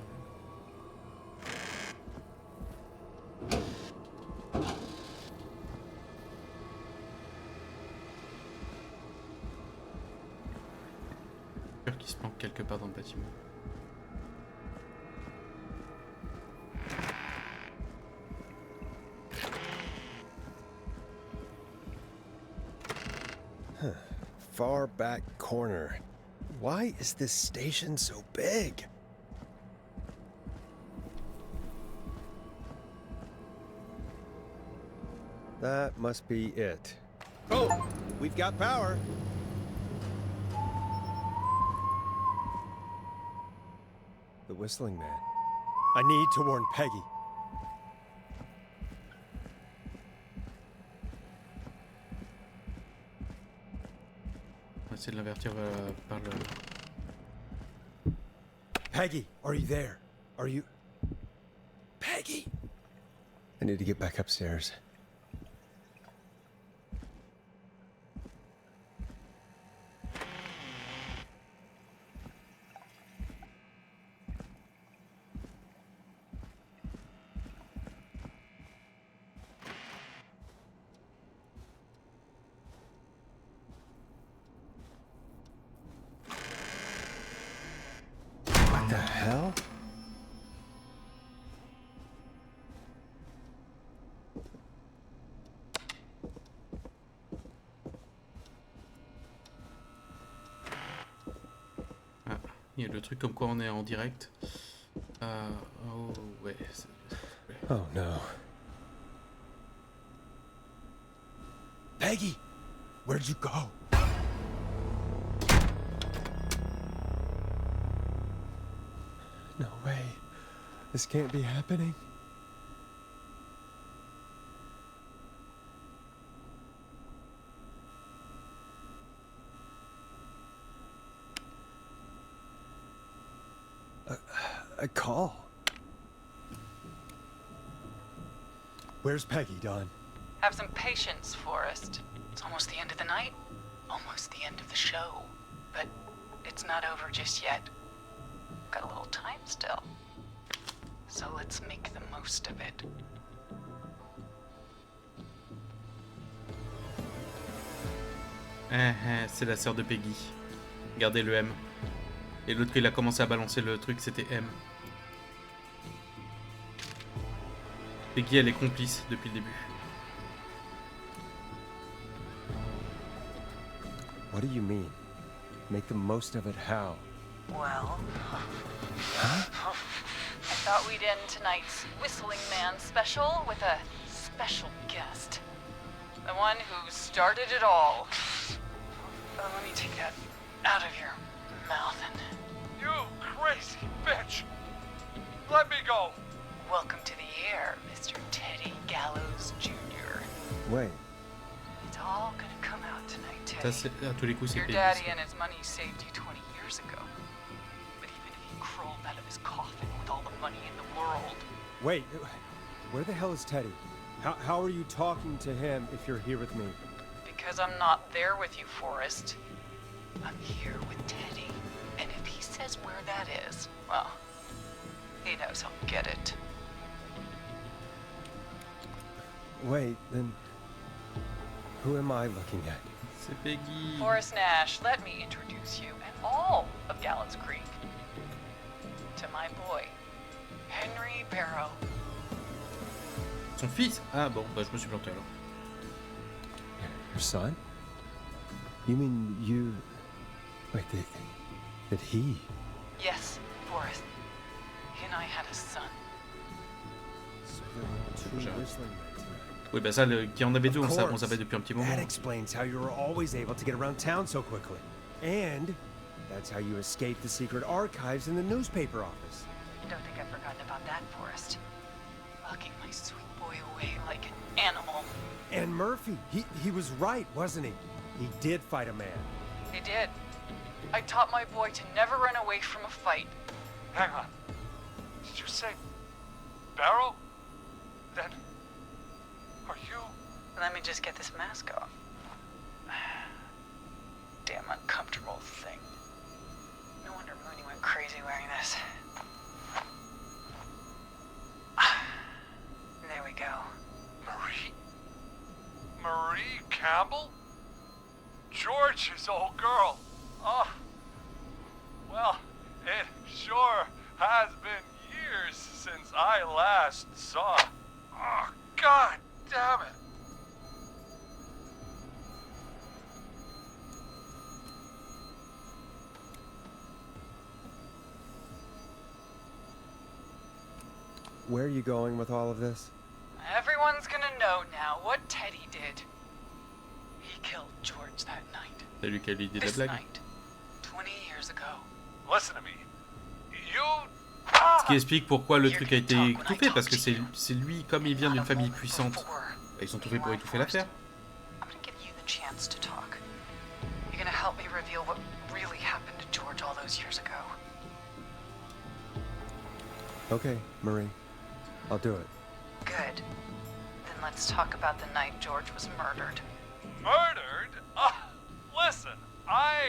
S1: Qui se planque quelque part dans le bâtiment.
S3: Far back corner. Why is this station so big? That must be it. Oh, we've got power. The whistling man. I need to warn Peggy.
S1: On va essayer de l'invertir par le...
S3: Peggy, are you there? Are you... Peggy? I need to get back upstairs.
S1: Il y a le truc comme quoi on est en direct. Oh, ouais.
S3: Oh no. Peggy! Where'd you go? No way. This can't be happening. A call. Where's Peggy, Don?
S6: Have some patience, Forrest. It's almost the end of the night, almost the end of the show. But it's not over just yet. Got a little time still. So let's make the most of it.
S1: C'est la sœur de Peggy. Regardez le M. Et l'autre, il a commencé à balancer le truc, c'était M. Peggy, elle est complice depuis le début.
S3: What do you mean? Make the most of it how?
S6: Well,
S3: Huh?
S6: I thought we'd end tonight's Whistling Man special with a special guest. The one who started it all. Let me take that out of your mouth and...
S7: You crazy bitch! Let me go!
S6: Welcome to the air, Mr. Teddy Gallows Jr.
S3: Wait.
S6: It's all gonna come out tonight,
S1: Ça,
S6: Teddy.
S1: c'est, à tous les coups, c'est
S6: Your
S1: Peggy.
S6: daddy and his money saved you 20 years ago. But even if he crawled out of his coffin with all the money in the world...
S3: Wait. Where the hell is Teddy? How are you talking to him if you're here with me?
S6: Because I'm not there with you, Forrest. I'm here with Teddy. And if he says where that is, well, he knows he'll get it.
S3: Wait, then... Who am I looking at?
S1: C'est Peggy.
S6: Forrest Nash, let me introduce you and all of Gallows Creek to my boy, Henry Barrow.
S1: Son fils? Ah bon, bah je me suis planté alors.
S3: Your son? You mean you... Wait, that he...
S6: Yes, Forrest. He and I had a son.
S3: So there were two whistling men tonight.
S1: Oui, bah ça, qui en avait deux, on
S3: Of
S1: savait
S3: course.
S1: depuis un petit moment.
S3: That explains how you were always able to get around town so quickly. And that's how you escaped the secret archives in the newspaper office.
S6: Don't think I've forgotten about that, Forrest. Locking my sweet boy away like an animal.
S3: And Murphy, he was right, wasn't he? He did fight a man.
S6: He did. I taught my boy to never run away from a fight.
S7: Hang on. Did you say Barrow? Then are you?
S6: Let me just get this mask off. Damn uncomfortable thing. No wonder Mooney went crazy wearing this. There we go.
S7: Marie Campbell? George's old girl. Oh. Well, it sure has been years since I last saw. Oh, God damn it.
S3: Where are you going with all of this?
S6: Everyone's gonna know now what Teddy did. He killed George that night.
S1: C'est lui qui a l'idée de la
S6: This
S1: blague.
S6: night. 20 years ago.
S7: Listen to me. You...
S1: Ce qui explique pourquoi le truc a été étouffé, parce que c'est lui, comme il vient d'une famille puissante, ils ont tout fait pour étouffer l'affaire.
S6: I'm gonna give you the chance to talk. You're gonna help me reveal what really happened to George all those years ago.
S3: Okay, Marie. I'll do it.
S6: Good. Then let's talk about the night George was murdered.
S7: Murdered? Listen,
S6: I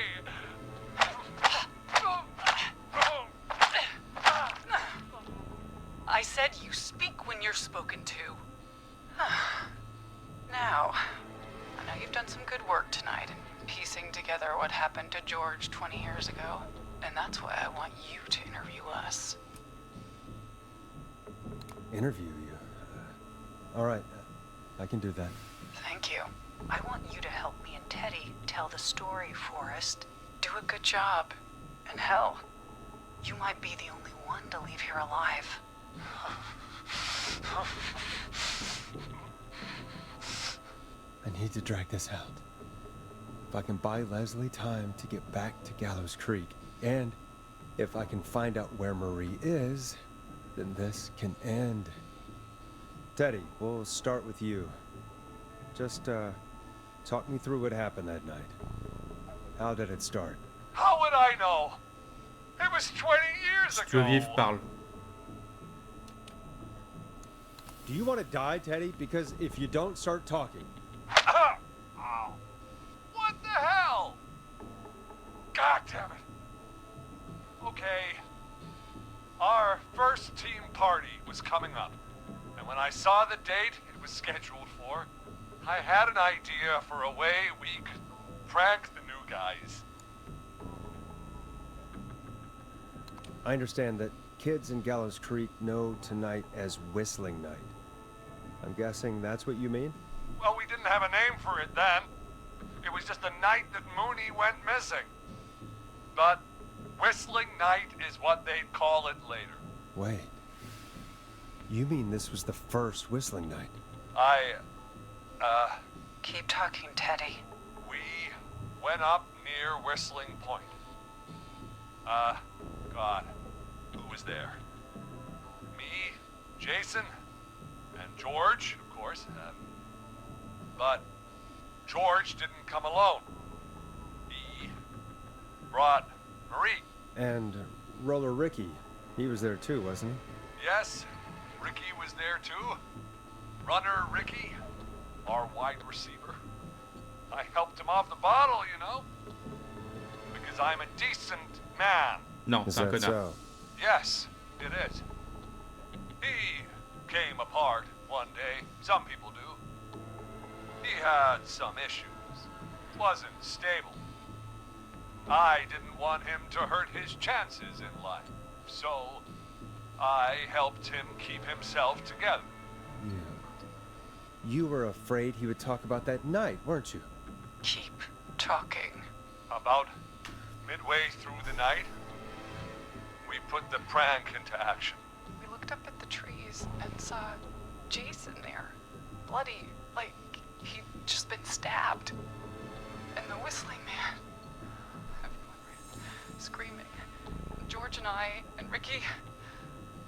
S6: said you speak when you're spoken to. Now, I know you've done some good work tonight in piecing together what happened to George 20 years ago, and that's why I want you to interview us.
S3: Interview you? All right. I can do that.
S6: Thank you. I want you to help me and Teddy tell the story, Forrest. Do a good job. And hell, You might be the only one to leave here alive.
S3: I need to drag this out. If I can buy Leslie time to get back to Gallows Creek, and if I can find out where Marie is, then this can end. Teddy, we'll start with you. Just, talk me through what happened that night. How did it start?
S11: How would I know? It was 20 years ago.
S1: Survivre parle.
S3: Do you want to die, Teddy? Because if you don't start talking...
S11: Ow. What the hell? God damn it. Okay. Our first team party was coming up. And when I saw the date it was scheduled for, I had an idea for a way we could prank the new guys.
S3: I understand that kids in Gallows Creek know tonight as Whistling Night. I'm guessing that's what you mean?
S11: Well, we didn't have a name for it then. It was just the night that Mooney went missing. But Whistling Night is what they'd call it later.
S3: Wait. You mean this was the first Whistling Night?
S6: Keep talking, Teddy.
S11: We went up near Whistling Point. God, who was there? Me, Jason, and George, of course. But George didn't come alone. He brought Marie.
S3: And Roller Ricky, he was there too, wasn't he?
S11: Yes, Ricky was there too. Runner Ricky, our wide receiver. I helped him off the bottle, you know. Because I'm a decent man.
S1: Non,
S3: Is
S1: c'est un
S3: that
S1: connard.
S3: so?
S11: Yes, it is. He came apart one day. Some people do. He had some issues. Wasn't stable. I didn't want him to hurt his chances in life. So, I helped him keep himself together.
S3: You were afraid he would talk about that night, weren't you?
S6: Keep talking.
S11: About midway through the night, we put the prank into action.
S6: We looked up at the trees and saw Jason there. Bloody, like he'd just been stabbed. And the Whistling Man. Everyone ran, screaming. George and I and Ricky,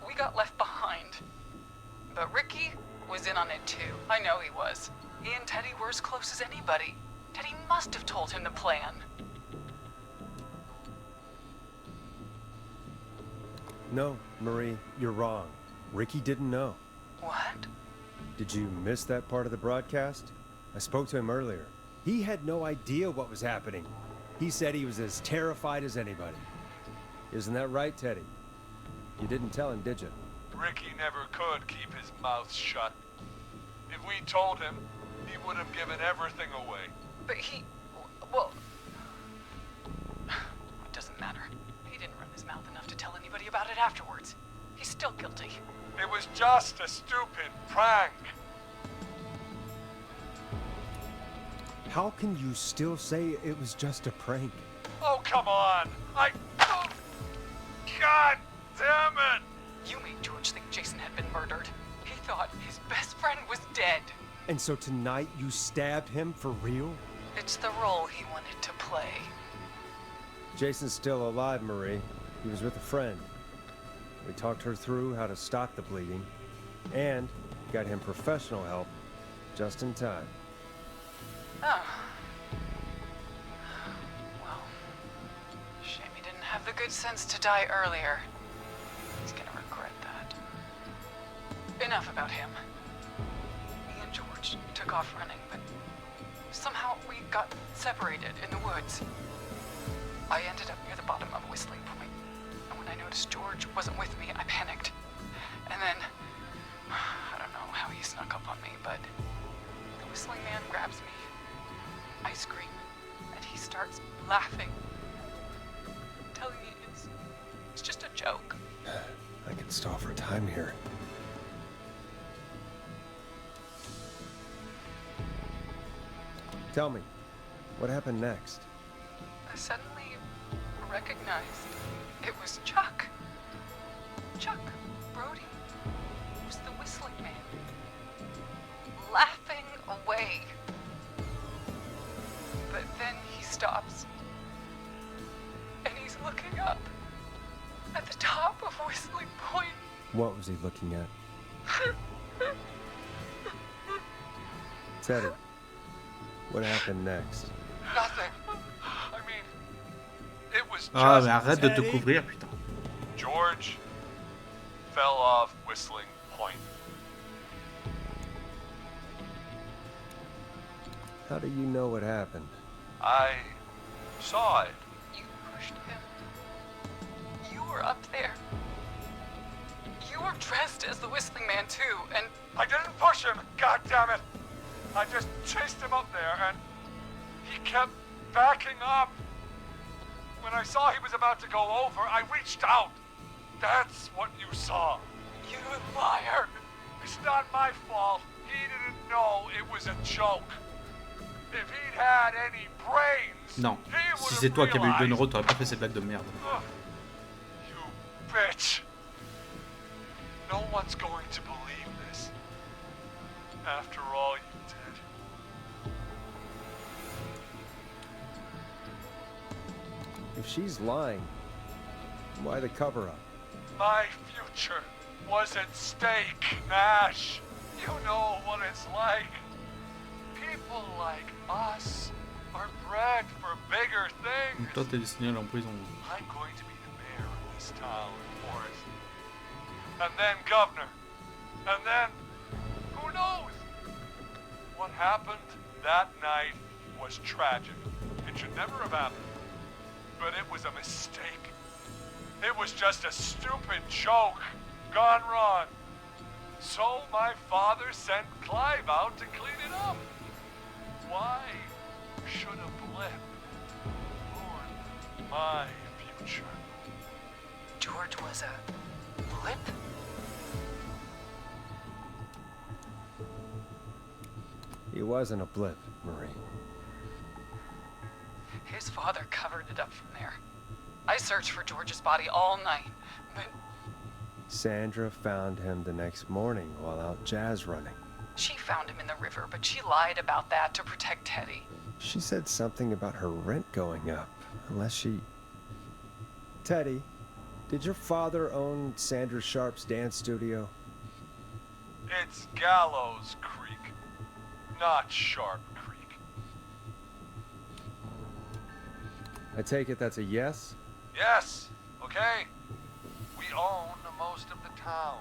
S6: we got left behind. But Ricky was in on it too. I know he was. He and Teddy were as close as anybody. Teddy must have told him the plan.
S3: No, Marie, you're wrong. Ricky didn't know.
S6: What?
S3: Did you miss that part of the broadcast? I spoke to him earlier. He had no idea what was happening. He said he was as terrified as anybody. Isn't that right, Teddy? You didn't tell him, did you?
S11: Ricky never could keep his mouth shut. If we told him, he would have given everything away.
S6: But he... well... It doesn't matter. He didn't run his mouth enough to tell anybody about it afterwards. He's still guilty.
S11: It was just a stupid prank.
S3: How can you still say it was just a prank?
S11: Oh, come on. Oh, God damn it.
S6: You made George think Jason had been murdered. He thought his best friend was dead.
S3: And so tonight you stabbed him for real?
S6: It's the role he wanted to play.
S3: Jason's still alive, Marie. He was with a friend. We talked her through how to stop the bleeding, and got him professional help just in time.
S6: Oh. Well, shame he didn't have the good sense to die earlier. He's gonna regret that. Enough about him. Me and George took off running, but somehow we got separated in the woods. I ended up near the bottom of Whistling Point, and when I noticed George wasn't with me, I panicked. And then, I don't know how he snuck up on me, but the Whistling Man grabs me. I scream, and he starts laughing, telling me it's just a joke.
S3: I can stall for time here. Tell me, what happened next?
S6: I suddenly recognized It was Chuck. Chuck Brody was the whistling man. Laughing away. But then he stops. And he's looking up. At the top of Whistling Point.
S3: What was he looking at? Teddy, what happened next?
S11: Nothing. I mean, it was just...
S1: Ah, mais arrête de te couvrir, putain.
S11: George fell off Whistling Point.
S3: How do you know what happened?
S11: I saw it.
S6: You pushed him. You were up there. You were dressed as the Whistling Man too, and
S11: I didn't push him, God damn it! I just chased him up there, and he kept backing up. When I saw he was about to go over, I reached out. That's what you saw.
S6: you liar!
S11: It's not my fault. He didn't know it was a joke. If he'd had any brains,
S1: Non.
S11: he
S1: Si
S11: would
S1: c'est
S11: have
S1: toi qui avais eu 2
S11: realized.
S1: neurones, t'aurais pas fait ces blagues de merde.
S11: You bitch. No one's going to believe this. After all you did.
S3: If she's lying, why the cover-up?
S11: My future was at stake, Nash. You know what it's like. People like us are bred for bigger
S1: Donc toi,
S11: things.
S1: t'es destiné à aller en prison.
S11: I'm going to be the mayor of this town, Forrest. And then governor. And then, who knows? What happened that night was tragic. It should never have happened. But it was a mistake. It was just a stupid joke gone wrong. So my father sent Clive out to clean it up. Why should a blip ruin my future?
S6: George was a blip?
S3: He wasn't a blip, Marie.
S6: His father covered it up from there. I searched for George's body all night, but
S3: Sandra found him the next morning while out jazz running.
S6: she found him in the river, but she lied about that to protect Teddy.
S3: She said something about her rent going up, unless she... Teddy, did your father own Sandra Sharp's dance studio?
S11: It's Gallows Creek, not Sharp Creek.
S3: I take it that's a yes?
S11: Yes, okay. We own most of the town.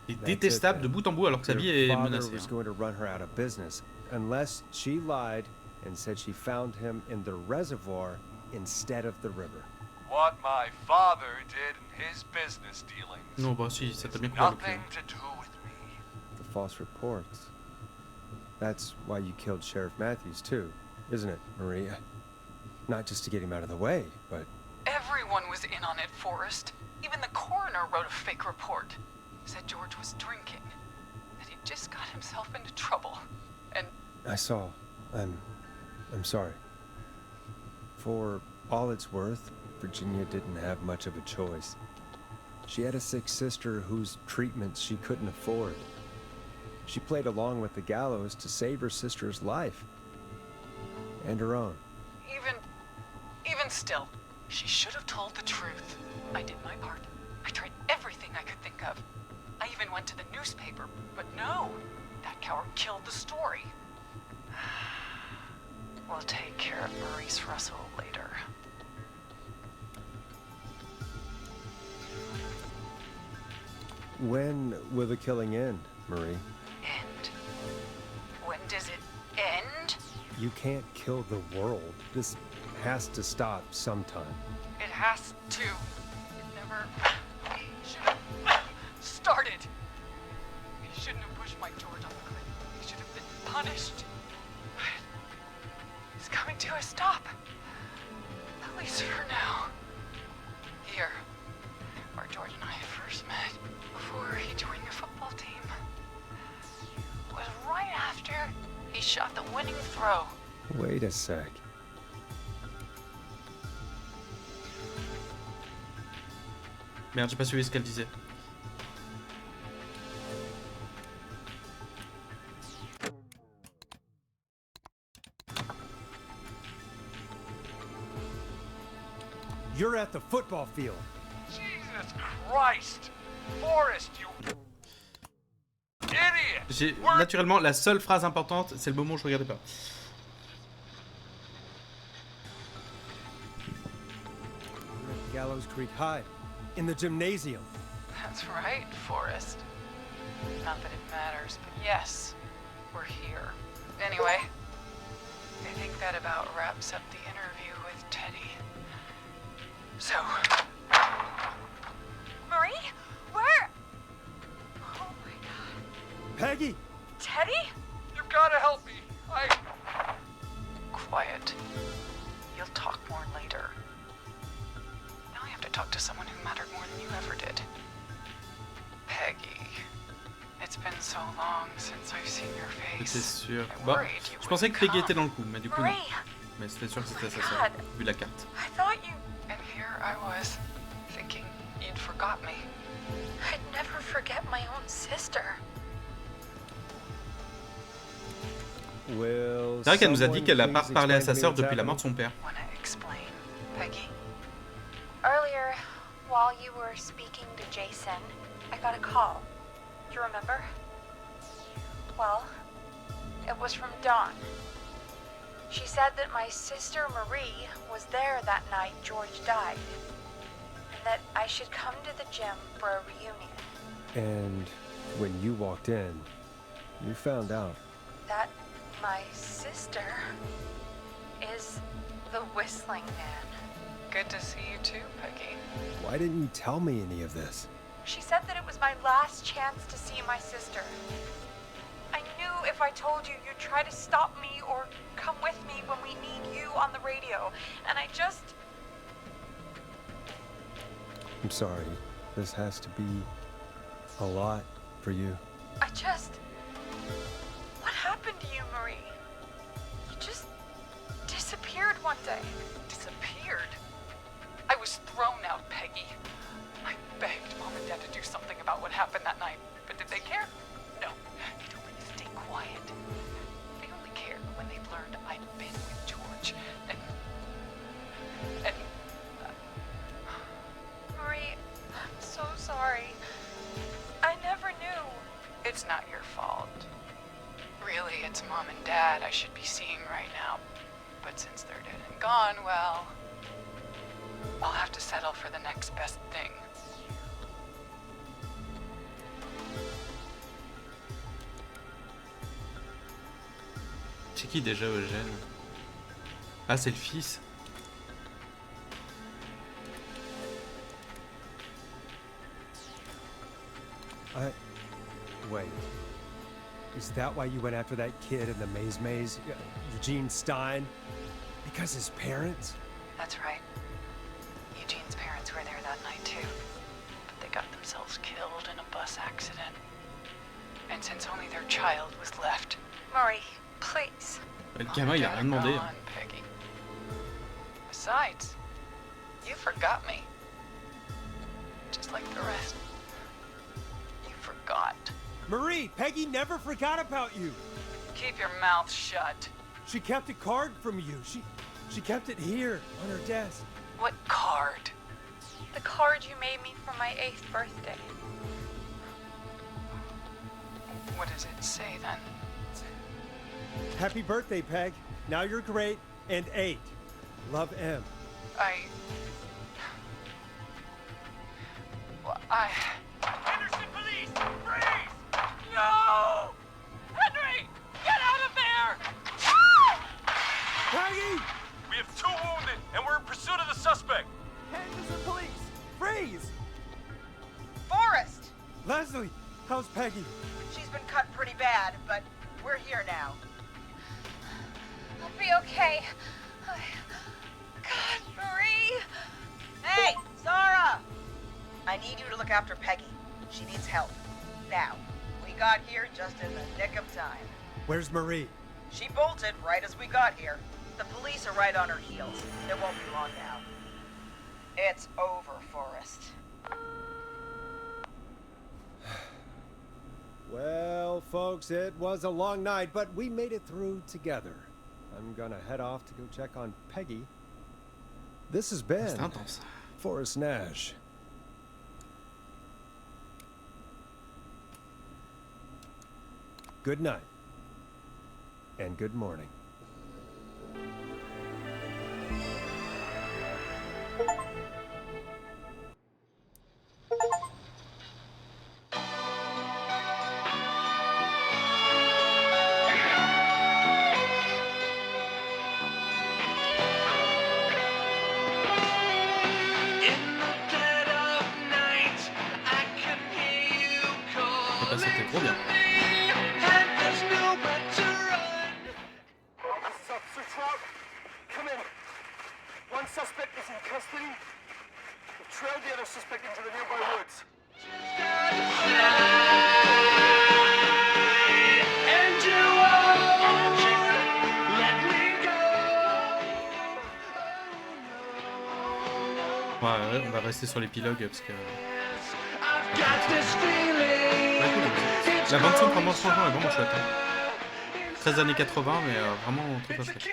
S1: Il est
S3: That's it,
S1: détestable de
S3: then.
S1: bout en bout alors que sa vie
S3: Your
S1: est
S3: father
S1: menacée.
S3: was
S1: hein.
S3: going to run her out of business, unless she lied and said she found him in the reservoir instead of the river.
S11: What my father did in his business dealings
S1: Non, bah si, ça t'a bien
S11: has
S1: couvert le cul.
S11: nothing
S1: hein.
S11: to do with me.
S3: The false reports. That's why you killed Sheriff Matthews, too, isn't it, Maria? Not just to get him out of the way, but...
S6: Everyone was in on it, Forrest. Even the coroner wrote a fake report. Said George was drinking. That he'd just got himself into trouble. And
S3: I saw. I'm sorry. For all it's worth, Virginia didn't have much of a choice. She had a sick sister whose treatments she couldn't afford. She played along with the gallows to save her sister's life. And her own.
S6: even still, she should have told the truth. I did my part. I tried everything I could think of. I even went to the newspaper, but no. That coward killed the story. We'll take care of Maurice Russell later.
S3: When will the killing end, Marie?
S6: End? When does it end?
S3: You can't kill the world. This has to stop sometime.
S6: It has to. It never should have started. He shouldn't have pushed Mike George off the cliff. He should have been punished. But he's coming to a stop. At least for now. Here, where George and I first met, before he joined the football team, was right after he shot the winning throw.
S3: Wait a sec.
S1: Merde, j'ai pas suivi ce qu'elle disait.
S3: You're at the football field.
S8: Jesus Christ! Forrest, you idiot!
S1: J'ai naturellement la seule phrase importante, c'est le moment où je regardais pas.
S3: We're at Gallows Creek High, in the gymnasium.
S6: That's right, Forrest. Not that it matters, but yes, we're here. Anyway, I think that about wraps up the interview with Teddy. So...
S5: Marie? Where? Oh my god.
S3: Peggy!
S5: Teddy?
S11: You've gotta help me.
S6: Quiet. You'll talk more later. Now I have to talk to someone who mattered more than you ever did. Peggy. It's been so long since I've seen your face.
S1: J'étais sûr.
S6: I
S1: Bon,
S6: worried you
S1: je pensais que
S6: wouldn't
S1: Peggy était
S6: come.
S1: dans le coup, mais du coup non.
S5: Marie?
S1: Mais c'était sûr que c'était sa
S5: God.
S1: sœur, vu la carte.
S5: I thought you...
S6: And here I was, thinking you'd forgot me.
S5: I'd never forget my own sister.
S3: Will
S1: C'est vrai qu'elle nous a dit
S3: someone
S1: qu'elle a pas
S3: please
S1: reparlé à sa
S3: explain to me
S1: sœur
S3: what's
S1: depuis la mort
S3: happening?
S1: de son père.
S6: Wanna explain, Peggy?
S2: Earlier, while you were speaking to Jason, I got a call. Do you remember? Well, it was from Dawn. She said that my sister Marie was there that night George died, and that I should come to the gym for a reunion.
S3: And when you walked in, you found out.
S2: That my sister is the Whistling Man.
S6: Good to see you too, Peggy.
S3: Why didn't you tell me any of this?
S2: She said that it was my last chance to see my sister. I knew if I told you, you'd try to stop me or come with me when we need you on the radio. And I just...
S3: I'm sorry. This has to be a lot for you.
S2: What happened to you, Marie? You just disappeared one day.
S6: Disappeared? I was thrown out, Peggy. I begged Mom and Dad to do something about what happened that night, but did they care? No. They told me to stay quiet. They only cared when they learned I'd been with George. And
S2: Marie, I'm so sorry. I never knew.
S6: it's not your fault. Really, it's Mom and Dad I should be seeing right now. But since they're dead and gone, well, I'll have to settle for the next best thing.
S1: C'est qui déjà Eugène? Ah, c'est le fils.
S3: Wait. Is that why you went after that kid in the maze? Eugene Stein? Because his parents?
S6: That's right. Eugene's parents were there that night too. But they got themselves killed in a bus accident. And since only their child was left,
S2: Marie, please.
S1: Le gamin, il a rien demandé.
S6: gone, Peggy. Besides, you forgot me. Just like the rest. You forgot.
S3: Marie, Peggy never forgot about you.
S6: Keep your mouth shut.
S3: She kept a card from you. She kept it here on her desk.
S6: What card?
S2: The card you made me for my 8th birthday.
S6: What does it say then?
S3: Happy birthday, Peg. Now you're great and 8. Love, M.
S8: Henderson police! Freeze! No! Henry! Get out of there!
S3: Peggy!
S7: We have 2 wounded, and we're in pursuit of the suspect.
S3: Henderson police! Freeze!
S5: Forrest!
S3: Leslie, how's Peggy?
S5: She's been cut pretty bad, but we're here now.
S2: I'll be okay. God, Marie!
S5: Hey, Zara! I need you to look after Peggy. She needs help. Now, we got here just in the nick of time.
S3: Where's Marie?
S5: She bolted right as we got here. The police are right on her heels. It won't be long now. It's over, Forrest.
S3: Well, folks, it was a long night, but we made it through together. I'm gonna head off to go check on Peggy. This has been
S1: C'est intense.
S3: Forrest Nash. Good night. And good morning.
S1: Et bah c'était trop bien.
S7: Come in. One suspect is in custody. We've trailed the other suspect into the nearby woods.
S1: Ouais, on va rester sur l'épilogue parce que. La bande son, vraiment, franchement, est vraiment chouette. Hein. 13 années 80, mais vraiment très très chouette.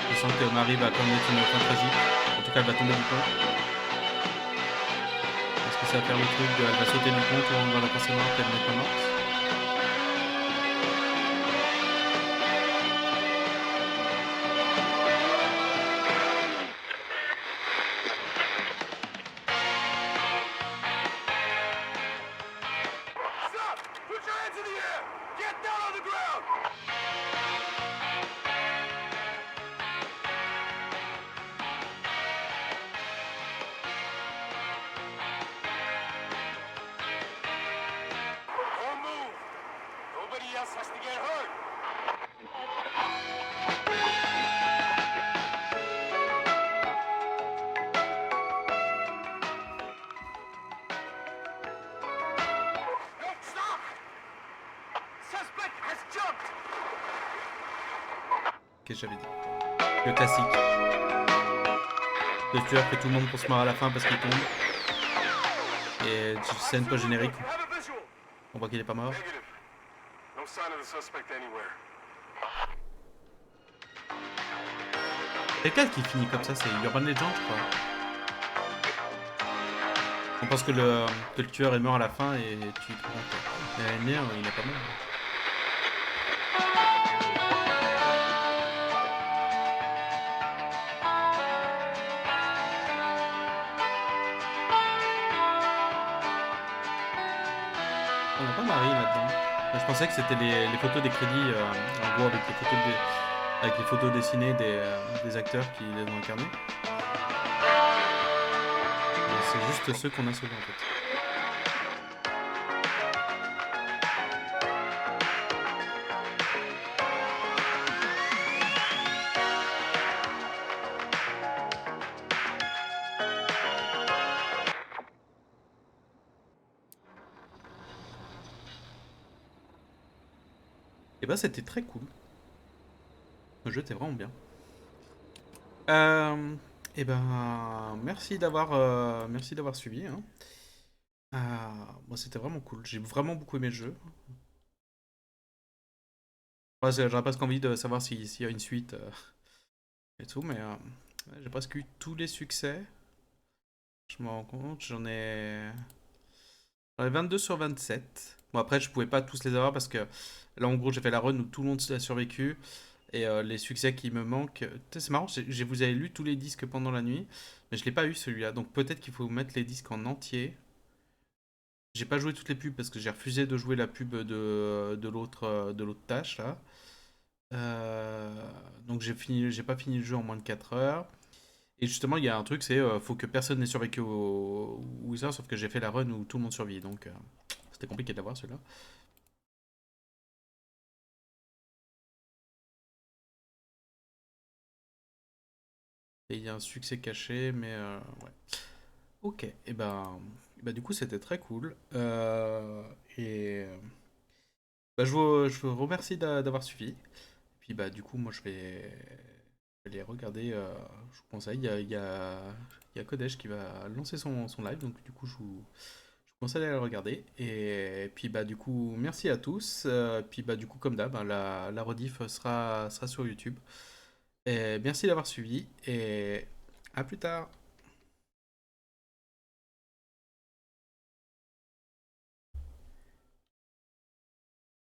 S1: Je sens qu'on arrive à connaître une fin tragique. En tout cas, elle va tomber du pont. Est-ce que ça va faire le truc de elle va sauter du pont, tout le monde va la penser morte, elle n'est pas morte?
S7: Stop! Put your hands in the air! Get down on the ground! Don't move! Nobody else has to get hurt! No, stop! Suspect has jumped!
S1: Qu'est-ce que j'avais dit? Le classique. Le tueur fait tout le monde pour se marrer à la fin parce qu'il tombe. Et scène post-générique.
S7: Have a visual!
S1: On voit qu'il est pas mort.
S7: Negative. No sign of the suspect anywhere.
S1: Quelqu'un qui finit comme ça, c'est Urban Legend, je crois. On pense que le tueur est mort à la fin et tu te rends compte. Mais il est pas mort. On n'a pas Marie là-dedans. Je pensais que c'était les photos des crédits, en gros avec les photos dessinées des acteurs qui les ont incarnés. Et c'est juste ceux qu'on a sauvés en fait. Et bah c'était très cool. Le jeu était vraiment bien. Et ben merci d'avoir suivi. Hein. Moi c'était vraiment cool. J'ai vraiment beaucoup aimé le jeu. Moi, j'aurais presque envie de savoir s'il y a une suite et tout, mais ouais, j'ai presque eu tous les succès. Je me rends compte, j'en ai 22 sur 27. Bon, après, je pouvais pas tous les avoir parce que là, en gros, j'ai fait la run où tout le monde a survécu. Et les succès qui me manquent. Putain, c'est marrant, je vous avais lu tous les disques pendant la nuit, mais je l'ai pas eu celui-là. Donc peut-être qu'il faut mettre les disques en entier. J'ai pas joué toutes les pubs parce que j'ai refusé de jouer la pub de l'autre tâche là. Donc j'ai pas fini le jeu en moins de 4 heures. Et justement, il y a un truc, c'est faut que personne n'ait survécu au Wizard, sauf que j'ai fait la run où tout le monde survit. Donc c'était compliqué d'avoir celui-là. Et il y a un succès caché, mais ouais. Ok, et bah du coup c'était très cool. Et bah, je vous remercie d'avoir suivi. Puis bah du coup moi je vais les regarder. Je vous conseille, il y a Kodesh qui va lancer son live, donc du coup je vous conseille d'aller le regarder. Et puis bah du coup merci à tous. Puis bah du coup comme d'hab, hein, la rediff sera sur YouTube. Et merci d'avoir suivi et à plus tard.